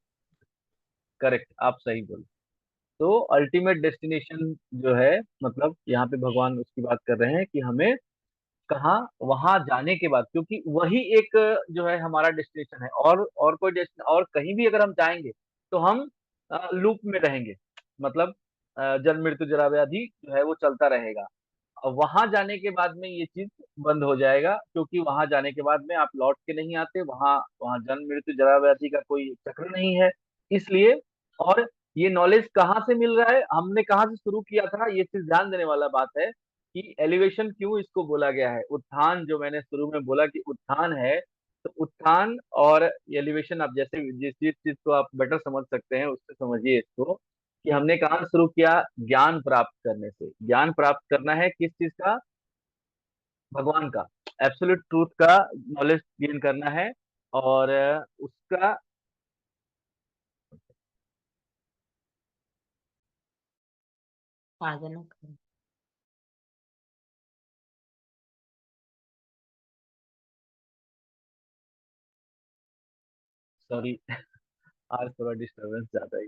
correct, आप सही बोले। तो अल्टीमेट डेस्टिनेशन जो है, मतलब यहाँ पे भगवान उसकी बात कर रहे हैं कि हमें कहाँ वहां जाने के बाद, क्योंकि वही एक जो है हमारा डेस्टिनेशन है, और कोई डेस्टिनेशन और कहीं भी अगर हम जाएंगे तो हम लूप में रहेंगे, मतलब जन्म मृत्यु जरा व्याधि जो है वो चलता रहेगा। और वहां जाने के बाद में ये चीज बंद हो जाएगा, क्योंकि वहां जाने के बाद में आप लौट के नहीं आते, वहां वहां जन्म मृत्यु जरा व्याधि का कोई चक्र नहीं है। इसलिए, और ये नॉलेज कहाँ से मिल रहा है, हमने कहाँ से शुरू किया था, ये चीज ध्यान देने वाला बात है कि एलिवेशन क्यों इसको बोला गया है। उत्थान जो मैंने शुरू में बोला कि उत्थान है, तो उत्थान और एलिवेशन, आप जैसे जिस जिस चीज को आप बेटर समझ सकते हैं उससे समझिए इसको, कि हमने कहाँ से शुरू किया, ज्ञान प्राप्त करने से। ज्ञान प्राप्त करना है किस चीज का? भगवान का, एब्सोल्यूट ट्रूथ का नॉलेज गेन करना है। और उसका, पागल हो। सॉरी आज थोड़ा डिस्टरबेंस ज्यादा ही।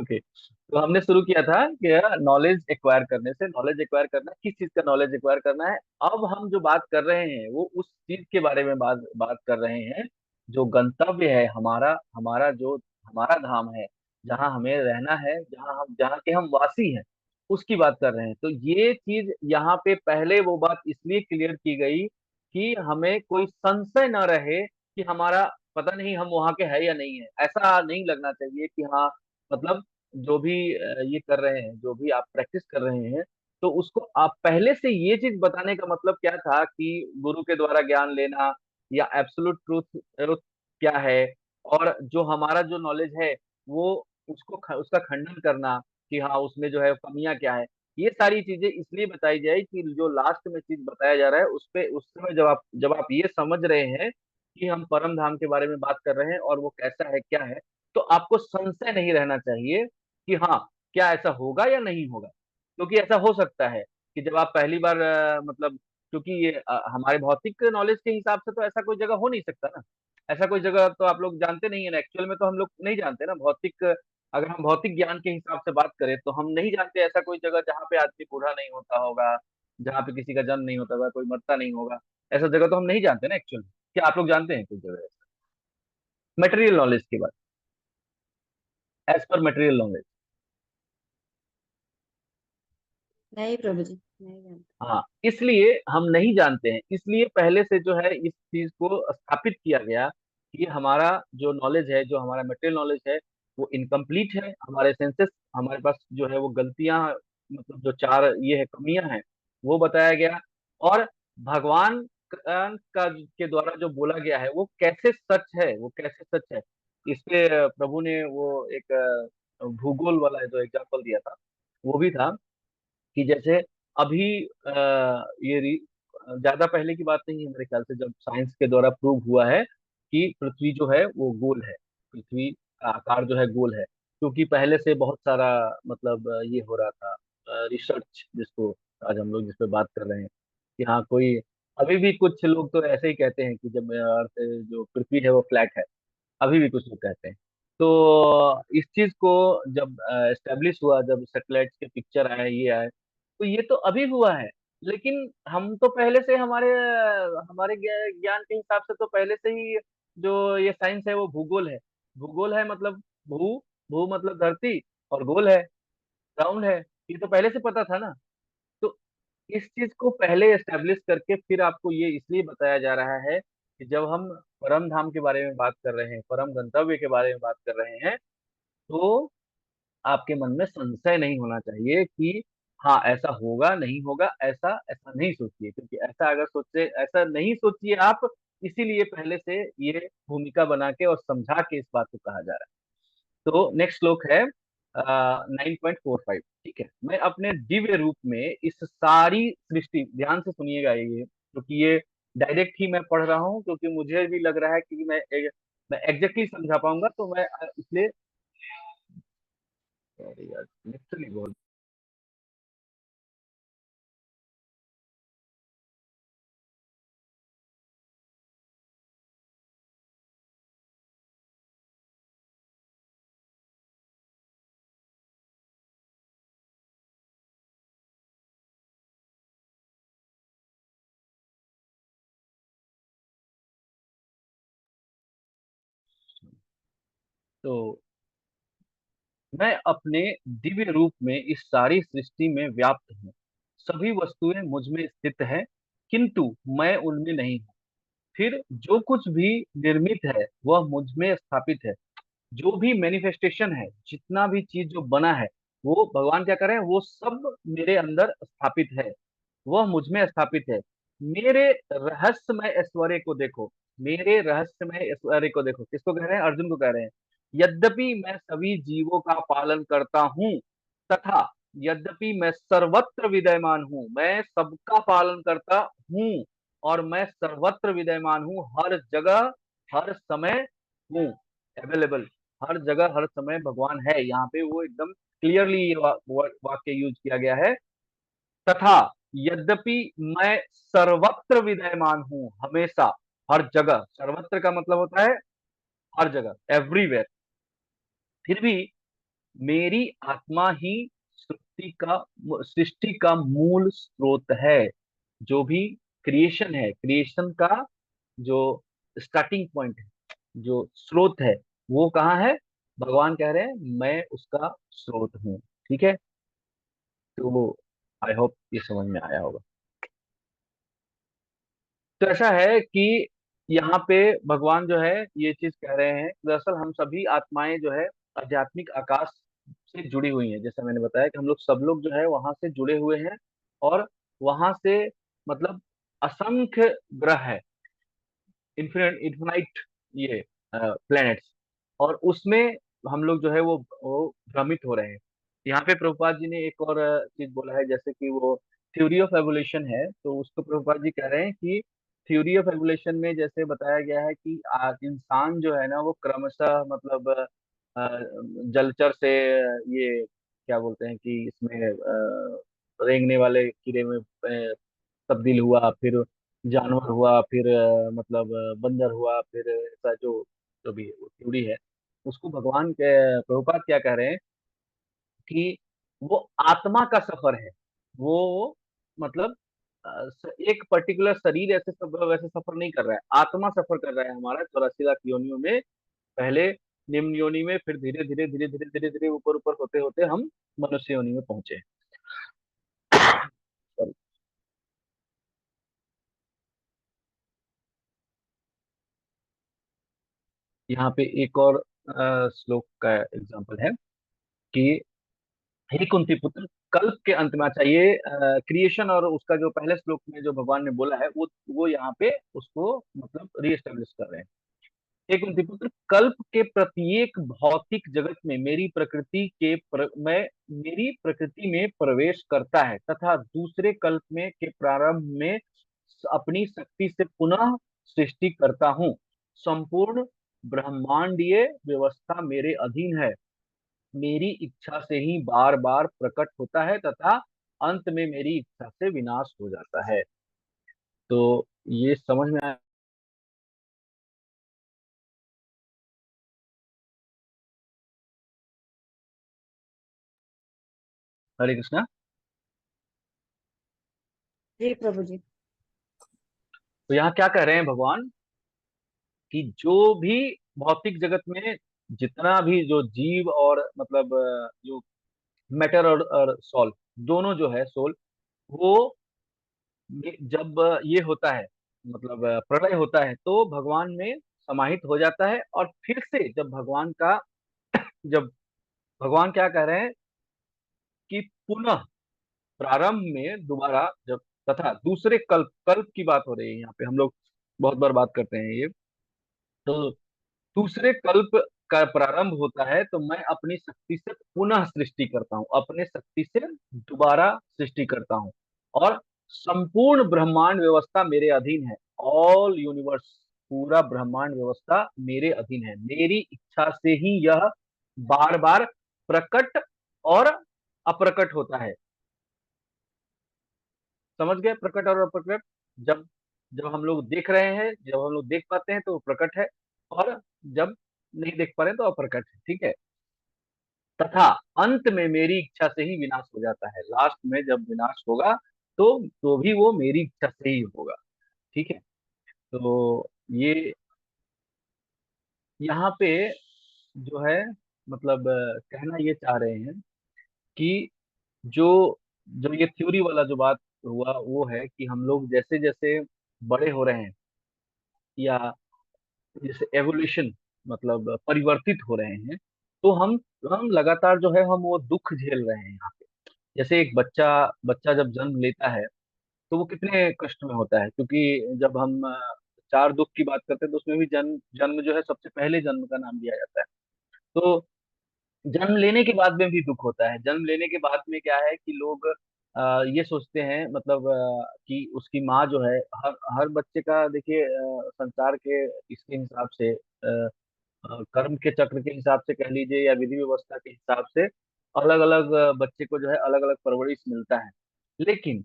ओके, तो हमने शुरू किया था कि नॉलेज एक्वायर करने से, नॉलेज एक्वायर करना, किस चीज का नॉलेज एक्वायर करना है। अब हम जो बात कर रहे हैं वो उस चीज के बारे में बात बात कर रहे हैं, जो गंतव्य है हमारा, हमारा जो हमारा धाम है, जहाँ हमें रहना है, जहाँ के हम वासी हैं, उसकी बात कर रहे हैं। तो ये चीज यहाँ पे पहले वो बात इसलिए क्लियर की गई कि हमें कोई संशय न रहे कि हमारा पता नहीं हम वहां के हैं या नहीं है। ऐसा नहीं लगना चाहिए कि हाँ, मतलब जो भी ये कर रहे हैं, जो भी आप प्रैक्टिस कर रहे हैं, तो उसको आप पहले से ये चीज बताने का मतलब क्या था कि गुरु के द्वारा ज्ञान लेना, या एब्सोल्यूट ट्रूथ क्या है, और जो हमारा जो नॉलेज है वो उसका खंडन करना कि हाँ उसमें जो है कमियां क्या है। ये सारी चीजें इसलिए बताई जाए कि जो लास्ट में चीज बताया जा रहा है उस पे, उस समय जब आप ये समझ रहे हैं कि हम परम धाम के बारे में बात कर रहे हैं और वो कैसा है क्या है, तो आपको संशय नहीं रहना चाहिए कि हाँ क्या ऐसा होगा या नहीं होगा। क्योंकि ऐसा हो सकता है कि जब आप पहली बार मतलब, क्योंकि ये हमारे भौतिक नॉलेज के हिसाब से तो ऐसा कोई जगह हो नहीं सकता ना। ऐसा कोई जगह तो आप लोग जानते नहीं है ना, एक्चुअल में तो हम लोग नहीं जानते ना भौतिक, अगर हम भौतिक ज्ञान के हिसाब से बात करें तो हम नहीं जानते ऐसा कोई जगह जहाँ पे आदमी बूढ़ा नहीं होता होगा, जहाँ पे किसी का जन्म नहीं होता होगा, कोई मरता नहीं होगा, ऐसा जगह तो हम नहीं जानते ना एक्चुअली। क्या आप लोग जानते हैं कोई जगह? मटेरियल नॉलेज की बात, एज पर मटेरियल नॉलेज। नहीं प्रभु जी, नहीं जानते। हाँ, इसलिए हम नहीं जानते हैं, इसलिए पहले से जो है इस चीज को स्थापित किया गया कि हमारा जो नॉलेज है, जो हमारा मटेरियल नॉलेज है, वो इनकम्प्लीट है। हमारे सेंसेस, हमारे पास जो है वो गलतियां, मतलब जो चार ये है कमियां हैं, वो बताया गया। और भगवान का के द्वारा जो बोला गया है वो कैसे सच है, वो कैसे सच है, इस पे प्रभु ने वो एक भूगोल वाला जो एग्जाम्पल दिया था, वो भी था कि जैसे अभी ये ज्यादा पहले की बात नहीं है मेरे ख्याल से, जब साइंस के द्वारा प्रूव हुआ है कि पृथ्वी जो है वो गोल है, पृथ्वी का आकार जो है गोल है। क्योंकि पहले से बहुत सारा मतलब ये हो रहा था, रिसर्च जिसको आज हम लोग जिस पे बात कर रहे हैं, कि हाँ कोई, अभी भी कुछ लोग तो ऐसे ही कहते हैं कि जब अर्थ जो पृथ्वी है वो फ्लैट है, अभी भी कुछ लोग कहते हैं। तो इस चीज को जब एस्टेब्लिश हुआ, जब सैटेलाइट के पिक्चर आए, ये आए, तो ये तो अभी हुआ है। लेकिन हम तो पहले से हमारे हमारे ज्ञान के हिसाब से तो पहले से ही जो ये साइंस है वो भूगोल है। भूगोल है मतलब भू, भू मतलब धरती, और गोल है, राउंड है, ये तो पहले से पता था ना। तो इस चीज को पहले एस्टेब्लिश करके फिर आपको ये इसलिए बताया जा रहा है कि जब हम परम धाम के बारे में बात कर रहे हैं, परम गंतव्य के बारे में बात कर रहे हैं, तो आपके मन में संशय नहीं होना चाहिए कि हाँ ऐसा होगा नहीं होगा, ऐसा ऐसा नहीं सोचिए, क्योंकि ऐसा अगर सोचे, ऐसा नहीं सोचिए आप। इसीलिए पहले से ये भूमिका बना के और समझा के इस बात को कहा जा रहा है। तो नेक्स्ट श्लोक है 9.45। ठीक है, मैं अपने दिव्य रूप में इस सारी सृष्टि, ध्यान से सुनिएगा ये, क्योंकि ये डायरेक्ट ही मैं पढ़ रहा हूँ, क्योंकि मुझे भी लग रहा है कि मैं एग्जैक्टली समझा पाऊंगा, तो मैं इसलिए, सॉरी यार, लिटरली बोल। तो मैं अपने दिव्य रूप में इस सारी सृष्टि में व्याप्त हूँ, सभी वस्तुएं मुझ में स्थित हैं, किंतु मैं उनमें नहीं हूँ। फिर जो कुछ भी निर्मित है वह मुझ में स्थापित है। जो भी मैनिफेस्टेशन है, जितना भी चीज जो बना है, वो भगवान क्या कर रहे हैं, वो सब मेरे अंदर स्थापित है, वह मुझ में स्थापित है। मेरे रहस्यमय ऐश्वर्य को देखो, मेरे रहस्यमय ऐश्वर्य को देखो, किसको कह रहे हैं, अर्जुन को कह रहे हैं। यद्यपि मैं सभी जीवों का पालन करता हूँ, तथा यद्यपि मैं सर्वत्र विद्यमान हूँ, मैं सबका पालन करता हूँ, और मैं सर्वत्र विद्यमान हूँ, हर जगह हर समय हूँ, अवेलेबल, हर जगह हर समय भगवान है। यहाँ पे वो एकदम क्लियरली ये वाक्य यूज किया गया है। तथा यद्यपि मैं सर्वत्र विद्यमान हूं, हमेशा, हर जगह, सर्वत्र का मतलब होता है हर जगह, एवरीवेयर, फिर भी मेरी आत्मा ही सृष्टि का मूल स्रोत है। जो भी क्रिएशन है, क्रिएशन का जो स्टार्टिंग पॉइंट है, जो स्रोत है, वो कहाँ है? भगवान कह रहे हैं मैं उसका स्रोत हूँ। ठीक है, तो आई होप ये समझ में आया होगा। तो ऐसा है कि यहाँ पे भगवान जो है ये चीज कह रहे हैं, दरअसल हम सभी आत्माएं जो है आध्यात्मिक आकाश से जुड़ी हुई हैं। जैसा मैंने बताया कि हम लोग सब लोग जो है वहां से जुड़े हुए हैं, और वहां से मतलब असंख्य ग्रह है, इन्फिनिट इन्फिनाइट ये प्लैनेट्स, और उसमें हम लोग जो है वो भ्रमित हो रहे हैं। यहाँ पे प्रभुपाद जी ने एक और चीज बोला है, जैसे कि वो थ्योरी ऑफ एवोल्यूशन है, तो उसको प्रभुपाद जी कह रहे हैं कि थ्योरी ऑफ एवोल्यूशन में जैसे बताया गया है कि आज इंसान जो है ना वो क्रमशः मतलब जलचर से ये क्या बोलते हैं कि इसमें रेंगने वाले कीड़े में तब्दील हुआ, फिर जानवर हुआ, फिर मतलब बंदर हुआ, फिर ऐसा जो जो भी थ्योरी है, उसको भगवान के प्रभुपाद क्या कह रहे हैं कि वो आत्मा का सफर है। वो मतलब एक पर्टिकुलर शरीर ऐसे सब वैसे सफर नहीं कर रहा है, आत्मा सफर कर रहा है हमारा 84 लाख योनियों में। पहले निम्न योनि में, फिर धीरे धीरे धीरे धीरे धीरे धीरे ऊपर ऊपर होते होते हम मनुष्य योनि में पहुंचे। Sorry। यहाँ पे एक और श्लोक का एग्जांपल है कि हे कुंती पुत्र, कल्प के अंत में, अच्छा ये क्रिएशन और उसका जो पहले श्लोक में जो भगवान ने बोला है वो यहाँ पे उसको मतलब रीएस्टेब्लिश कर रहे हैं। हे कुंती पुत्र, कल्प के प्रत्येक भौतिक जगत में मेरी प्रकृति में प्रवेश करता है तथा दूसरे कल्प में के प्रारंभ में अपनी शक्ति से पुनः सृष्टि करता हूँ। संपूर्ण ब्रह्मांडीय व्यवस्था मेरे अधीन है, मेरी इच्छा से ही बार बार प्रकट होता है तथा अंत में मेरी इच्छा से विनाश हो जाता है। तो ये समझ में आया? हरे कृष्णा। जी प्रभु जी। तो यहाँ क्या कह रहे हैं भगवान कि जो भी भौतिक जगत में जितना भी जो जीव और मतलब जो मैटर और सोल दोनों जो है सोल, वो जब ये होता है मतलब प्रलय होता है तो भगवान में समाहित हो जाता है। और फिर से जब भगवान क्या कह रहे हैं कि पुनः प्रारंभ में दोबारा जब तथा दूसरे कल्प कल्प की बात हो रही है यहाँ पे, हम लोग बहुत बार बात करते हैं ये। तो दूसरे कल्प का प्रारंभ होता है तो मैं अपनी शक्ति से पुनः सृष्टि करता हूँ, अपने शक्ति से दोबारा सृष्टि करता हूँ। और संपूर्ण ब्रह्मांड व्यवस्था मेरे अधीन है। ऑल यूनिवर्स, पूरा ब्रह्मांड व्यवस्था मेरे अधीन है, मेरी इच्छा से ही यह बार बार प्रकट और अप्रकट होता है। समझ गए? प्रकट और अप्रकट। जब जब हम लोग देख रहे हैं, जब हम लोग देख पाते हैं तो वो प्रकट है, और जब नहीं देख पा रहे हैं तो अप्रकट है। ठीक है। तथा अंत में मेरी इच्छा से ही विनाश हो जाता है। लास्ट में जब विनाश होगा तो भी वो मेरी इच्छा से ही होगा। ठीक है। तो ये यहाँ पे जो है मतलब कहना ये चाह रहे हैं कि जो जो ये थ्योरी वाला जो बात हुआ वो है कि हम लोग जैसे जैसे बड़े हो रहे हैं या जैसे एवोल्यूशन मतलब परिवर्तित हो रहे हैं, तो हम लगातार जो है हम वो दुख झेल रहे हैं यहाँ पे। जैसे एक बच्चा बच्चा जब जन्म लेता है तो वो कितने कष्ट में होता है, क्योंकि जब हम चार दुख की बात करते हैं तो उसमें भी जन्म जन्म जो है सबसे पहले जन्म का नाम दिया जाता है। तो जन्म लेने के बाद में भी दुख होता है। जन्म लेने के बाद में क्या है कि लोग ये सोचते हैं मतलब कि उसकी माँ जो है, हर हर बच्चे का देखिए संसार के इसके हिसाब से कर्म के चक्र के हिसाब से कह लीजिए या विधि व्यवस्था के हिसाब से अलग अलग बच्चे को जो है अलग अलग परवरिश मिलता है। लेकिन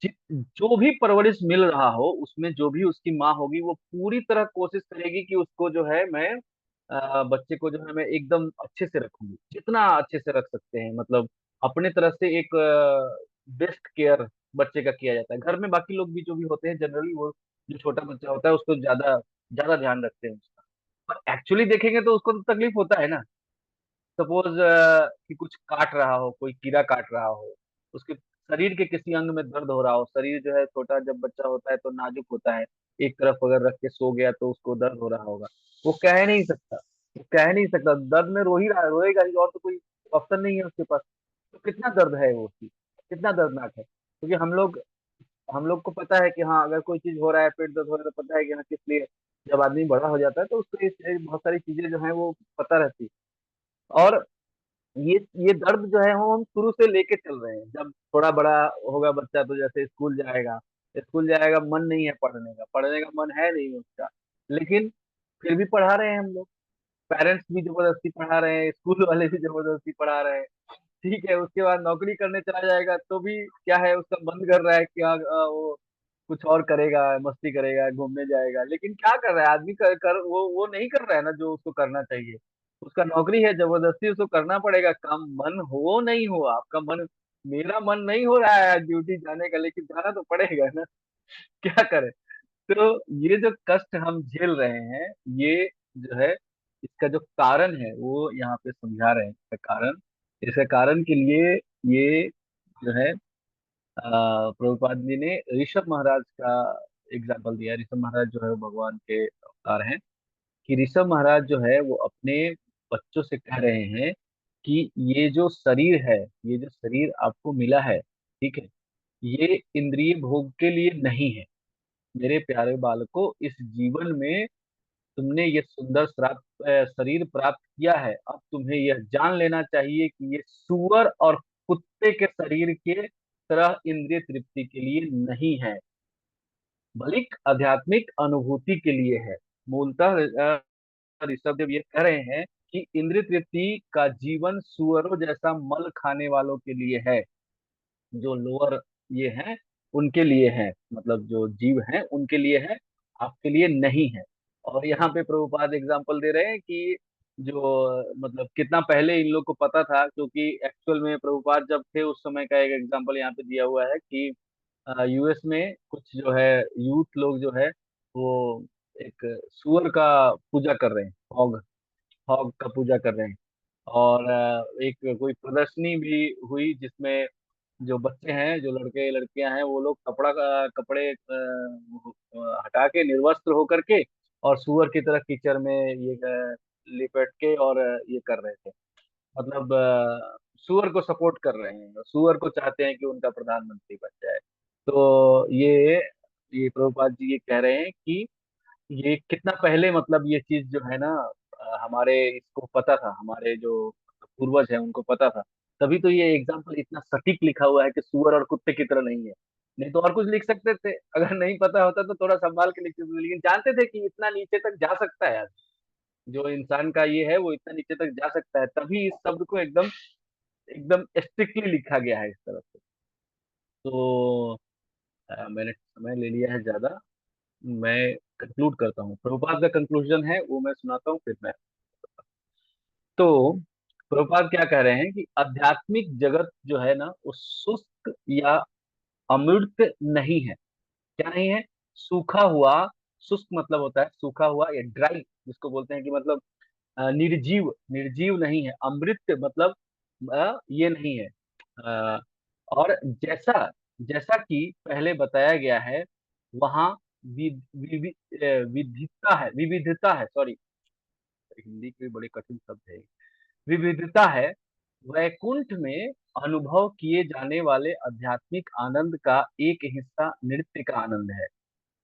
जो भी परवरिश मिल रहा हो उसमें जो भी उसकी माँ होगी वो पूरी तरह कोशिश करेगी कि उसको जो है मैं बच्चे को जो है मैं एकदम अच्छे से रखूंगी, जितना अच्छे से रख सकते हैं। मतलब अपने तरफ से एक बेस्ट केयर बच्चे का किया जाता है। घर में बाकी लोग भी जो भी होते हैं जनरली वो जो छोटा बच्चा होता है उसको ज्यादा ज्यादा ध्यान रखते हैं उसका। पर एक्चुअली देखेंगे तो उसको तो तकलीफ होता है ना। सपोज कि कुछ काट रहा हो, कोई कीड़ा काट रहा हो, उसके शरीर के किसी अंग में दर्द हो रहा हो। शरीर जो है छोटा जब बच्चा होता है तो नाजुक होता है, एक तरफ अगर रख के सो गया तो उसको दर्द हो रहा होगा। वो कह नहीं सकता, वो कह नहीं सकता, दर्द में रो ही रहा रोएगा ही, और तो कोई ऑप्शन नहीं है उसके पास। तो कितना दर्द है वो उसकी, कितना दर्दनाक है। क्योंकि हम लोग को पता है कि हाँ अगर कोई चीज हो रहा है, पेट दर्द हो रहा है तो पता है कि हाँ किस लिए। जब आदमी बड़ा हो जाता है तो उसको बहुत सारी चीजें जो है वो पता रहती है। और ये ये दर्द जो है वो हम शुरू से लेके चल रहे हैं। जब थोड़ा बड़ा होगा बच्चा तो जैसे स्कूल जाएगा, मन नहीं है पढ़ने का मन है नहीं उसका, लेकिन फिर भी पढ़ा रहे हैं हम लोग। पेरेंट्स भी जबरदस्ती पढ़ा रहे हैं, स्कूल वाले भी जबरदस्ती पढ़ा रहे हैं। ठीक है, उसके बाद नौकरी करने चला जाएगा तो भी क्या है उसका मन कर रहा है कि हाँ वो कुछ और करेगा, मस्ती करेगा, घूमने जाएगा। लेकिन क्या कर रहा है आदमी, वो नहीं कर रहा है ना जो उसको करना चाहिए। उसका नौकरी है, जबरदस्ती उसको करना पड़ेगा काम, मन हो नहीं हो आपका मन मेरा मन नहीं हो रहा है ड्यूटी जाने का, लेकिन जाना तो पड़ेगा ना, क्या करें। तो ये जो कष्ट हम झेल रहे हैं, ये जो है, इसका जो कारण है वो यहाँ पे समझा रहे हैं, इसका कारण, इसके कारण के लिए ये जो है प्रभुपाद जी ने ऋषभ महाराज का एग्जाम्पल दिया। ऋषभ महाराज जो है वो भगवान के अवतार हैं, कि ऋषभ महाराज जो है वो अपने बच्चों से कह रहे हैं कि ये जो शरीर है, ये जो शरीर आपको मिला है, ठीक है, ये इंद्रिय भोग के लिए नहीं है। मेरे प्यारे बालकों, इस जीवन में तुमने ये सुंदर शरीर प्राप्त किया है, अब तुम्हें यह जान लेना चाहिए कि ये सूअर और कुत्ते के शरीर के तरह इंद्रिय तृप्ति के लिए नहीं है, बल्कि आध्यात्मिक अनुभूति के लिए है। मूलतः ऋषभ देव ये कह रहे हैं कि इंद्रिय तृप्ति का जीवन सुअरों जैसा मल खाने वालों के लिए है, जो लोअर ये हैं उनके लिए है, मतलब जो जीव हैं उनके लिए है, आपके लिए नहीं है। और यहाँ पे प्रभुपाद एग्जाम्पल दे रहे हैं कि जो मतलब कितना पहले इन लोग को पता था, क्योंकि एक्चुअल में प्रभुपाद जब थे उस समय का एक एग्जाम्पल यहाँ पे दिया हुआ है कि यूएस में कुछ जो है यूथ लोग जो है वो एक सुअर का पूजा कर रहे हैं, हॉग, हॉग का पूजा कर रहे हैं। और एक कोई प्रदर्शनी भी हुई जिसमें जो बच्चे हैं, जो लड़के लड़कियां हैं, वो लोग कपड़े हटा के निर्वस्त्र होकर के और सुअर की तरह कीचड़ में ये लिपट के और ये कर रहे थे, मतलब सुअर को सपोर्ट कर रहे हैं, सुअर को चाहते हैं कि उनका प्रधानमंत्री बन जाए। तो ये प्रभुपाद जी ये कह रहे हैं कि ये कितना पहले मतलब ये चीज जो है ना हमारे इसको पता था, हमारे जो पूर्वज हैं उनको पता था, तभी तो ये एग्जाम्पल इतना सटीक लिखा हुआ है कि सुअर और कुत्ते की तरह नहीं है। नहीं तो और कुछ लिख सकते थे, अगर नहीं पता होता तो थोड़ा संभाल के लिखते थे, लेकिन जानते थे कि इतना नीचे तक जा सकता है आदमी। जो इंसान का ये है वो इतना नीचे तक जा सकता है, तभी इस शब्द को एकदम एकदम स्ट्रिक्टली लिखा गया है इस तरह से। तो मैंने समय ले लिया है ज्यादा, मैं कंक्लूड करता हूँ। प्रभुपाद का कंक्लूजन है वो मैं सुनाता हूँ, फिर मैं, तो प्रभुपाद क्या कह रहे हैं कि आध्यात्मिक जगत जो है ना वो शुष्क या अमूर्त नहीं है। क्या नहीं है? सूखा हुआ, शुष्क मतलब होता है सूखा हुआ या ड्राई, जिसको बोलते हैं कि मतलब निर्जीव, निर्जीव नहीं है। अमृत मतलब ये नहीं है। अ, और जैसा जैसा कि पहले बताया गया है, वहाँ विविधता है, विविधता है, सॉरी, हिंदी के बड़े कठिन शब्द है, विविधता है। वैकुंठ में अनुभव किए जाने वाले आध्यात्मिक आनंद का एक हिस्सा नृत्य का आनंद है।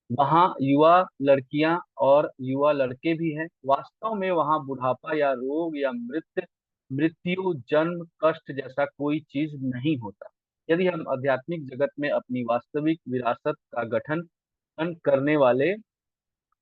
वहाँ युवा लड़कियां और युवा लड़के भी हैं। वास्तव में वहाँ बुढ़ापा या रोग या मृत्यु, जन्म, कष्ट जैसा कोई चीज नहीं होता। यदि हम आध्यात्मिक जगत में अपनी वास्तविक विरासत का गठन करने वाले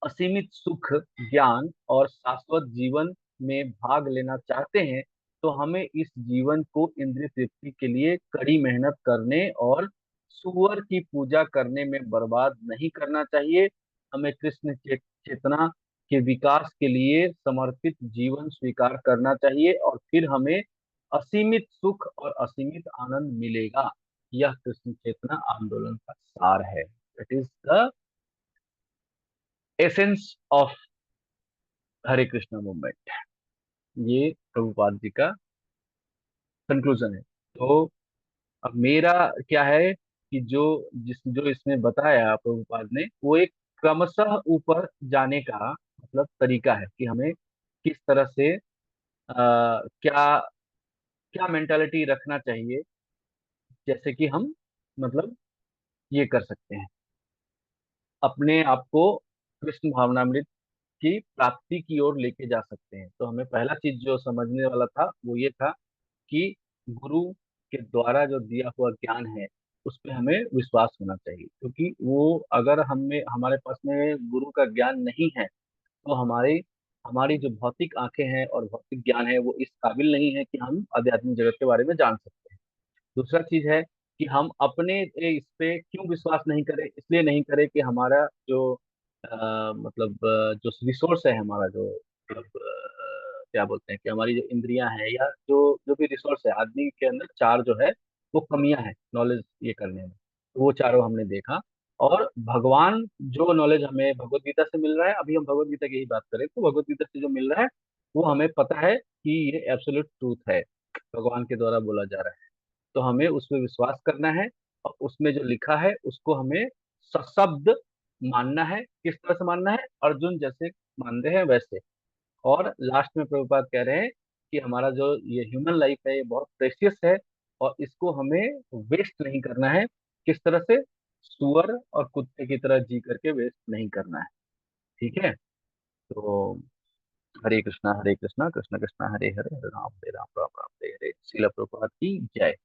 असीमित सुख, ज्ञान और शाश्वत जीवन में भाग लेना चाहते हैं, तो हमें इस जीवन को इंद्रिय तृप्ति के लिए कड़ी मेहनत करने और सुअर की पूजा करने में बर्बाद नहीं करना चाहिए। हमें कृष्ण चेतना के विकास के लिए समर्पित जीवन स्वीकार करना चाहिए, और फिर हमें असीमित सुख और असीमित आनंद मिलेगा। यह कृष्ण चेतना आंदोलन का सार है। It is the essence of Hare Krishna movement. ये प्रभुपाद जी का कंक्लूजन है। तो अब मेरा क्या है कि जो इसमें बताया प्रभुपाद ने, वो एक क्रमशः ऊपर जाने का मतलब तरीका है कि हमें किस तरह से क्या क्या मेंटालिटी रखना चाहिए, जैसे कि हम मतलब ये कर सकते हैं, अपने आप को कृष्ण भावनामृत की प्राप्ति की ओर लेके जा सकते हैं। तो हमें पहला चीज जो समझने वाला था वो ये था कि गुरु के द्वारा जो दिया हुआ ज्ञान है उस पे हमें विश्वास होना चाहिए, क्योंकि वो अगर हमें हमारे पास में गुरु का ज्ञान नहीं है तो हमारी हमारी जो भौतिक आंखें हैं और भौतिक ज्ञान है वो इस काबिल नहीं है कि हम आध्यात्मिक जगत के बारे में जान सकते हैं। दूसरा चीज है कि हम अपने इस पे क्यों विश्वास नहीं करें, इसलिए नहीं करें कि हमारा जो मतलब जो रिसोर्स है, हमारा जो मतलब क्या बोलते हैं कि हमारी जो इंद्रियां हैं या जो जो भी रिसोर्स है, आदमी के अंदर चार जो है वो कमियां हैं नॉलेज ये करने में। तो वो चारों हमने देखा। और भगवान जो नॉलेज हमें भगवत गीता से मिल रहा है, अभी हम भगवत गीता की ही बात करें तो भगवत गीता से जो मिल रहा है वो हमें पता है कि ये एब्सोल्यूट ट्रूथ है, भगवान के द्वारा बोला जा रहा है। तो हमें उसमें विश्वास करना है और उसमें जो लिखा है उसको हमें सशब्द मानना है। किस तरह से मानना है? अर्जुन जैसे मानते हैं वैसे। और लास्ट में प्रभुपाद कह रहे हैं कि हमारा जो ये ह्यूमन लाइफ है ये बहुत प्रेशियस है और इसको हमें वेस्ट नहीं करना है। किस तरह से? सुअर और कुत्ते की तरह जी करके वेस्ट नहीं करना है। ठीक है। तो हरे कृष्णा कृष्ण कृष्ण हरे हरे, हरे राम राम राम हरे हरे। श्रील प्रभुपाद की जय।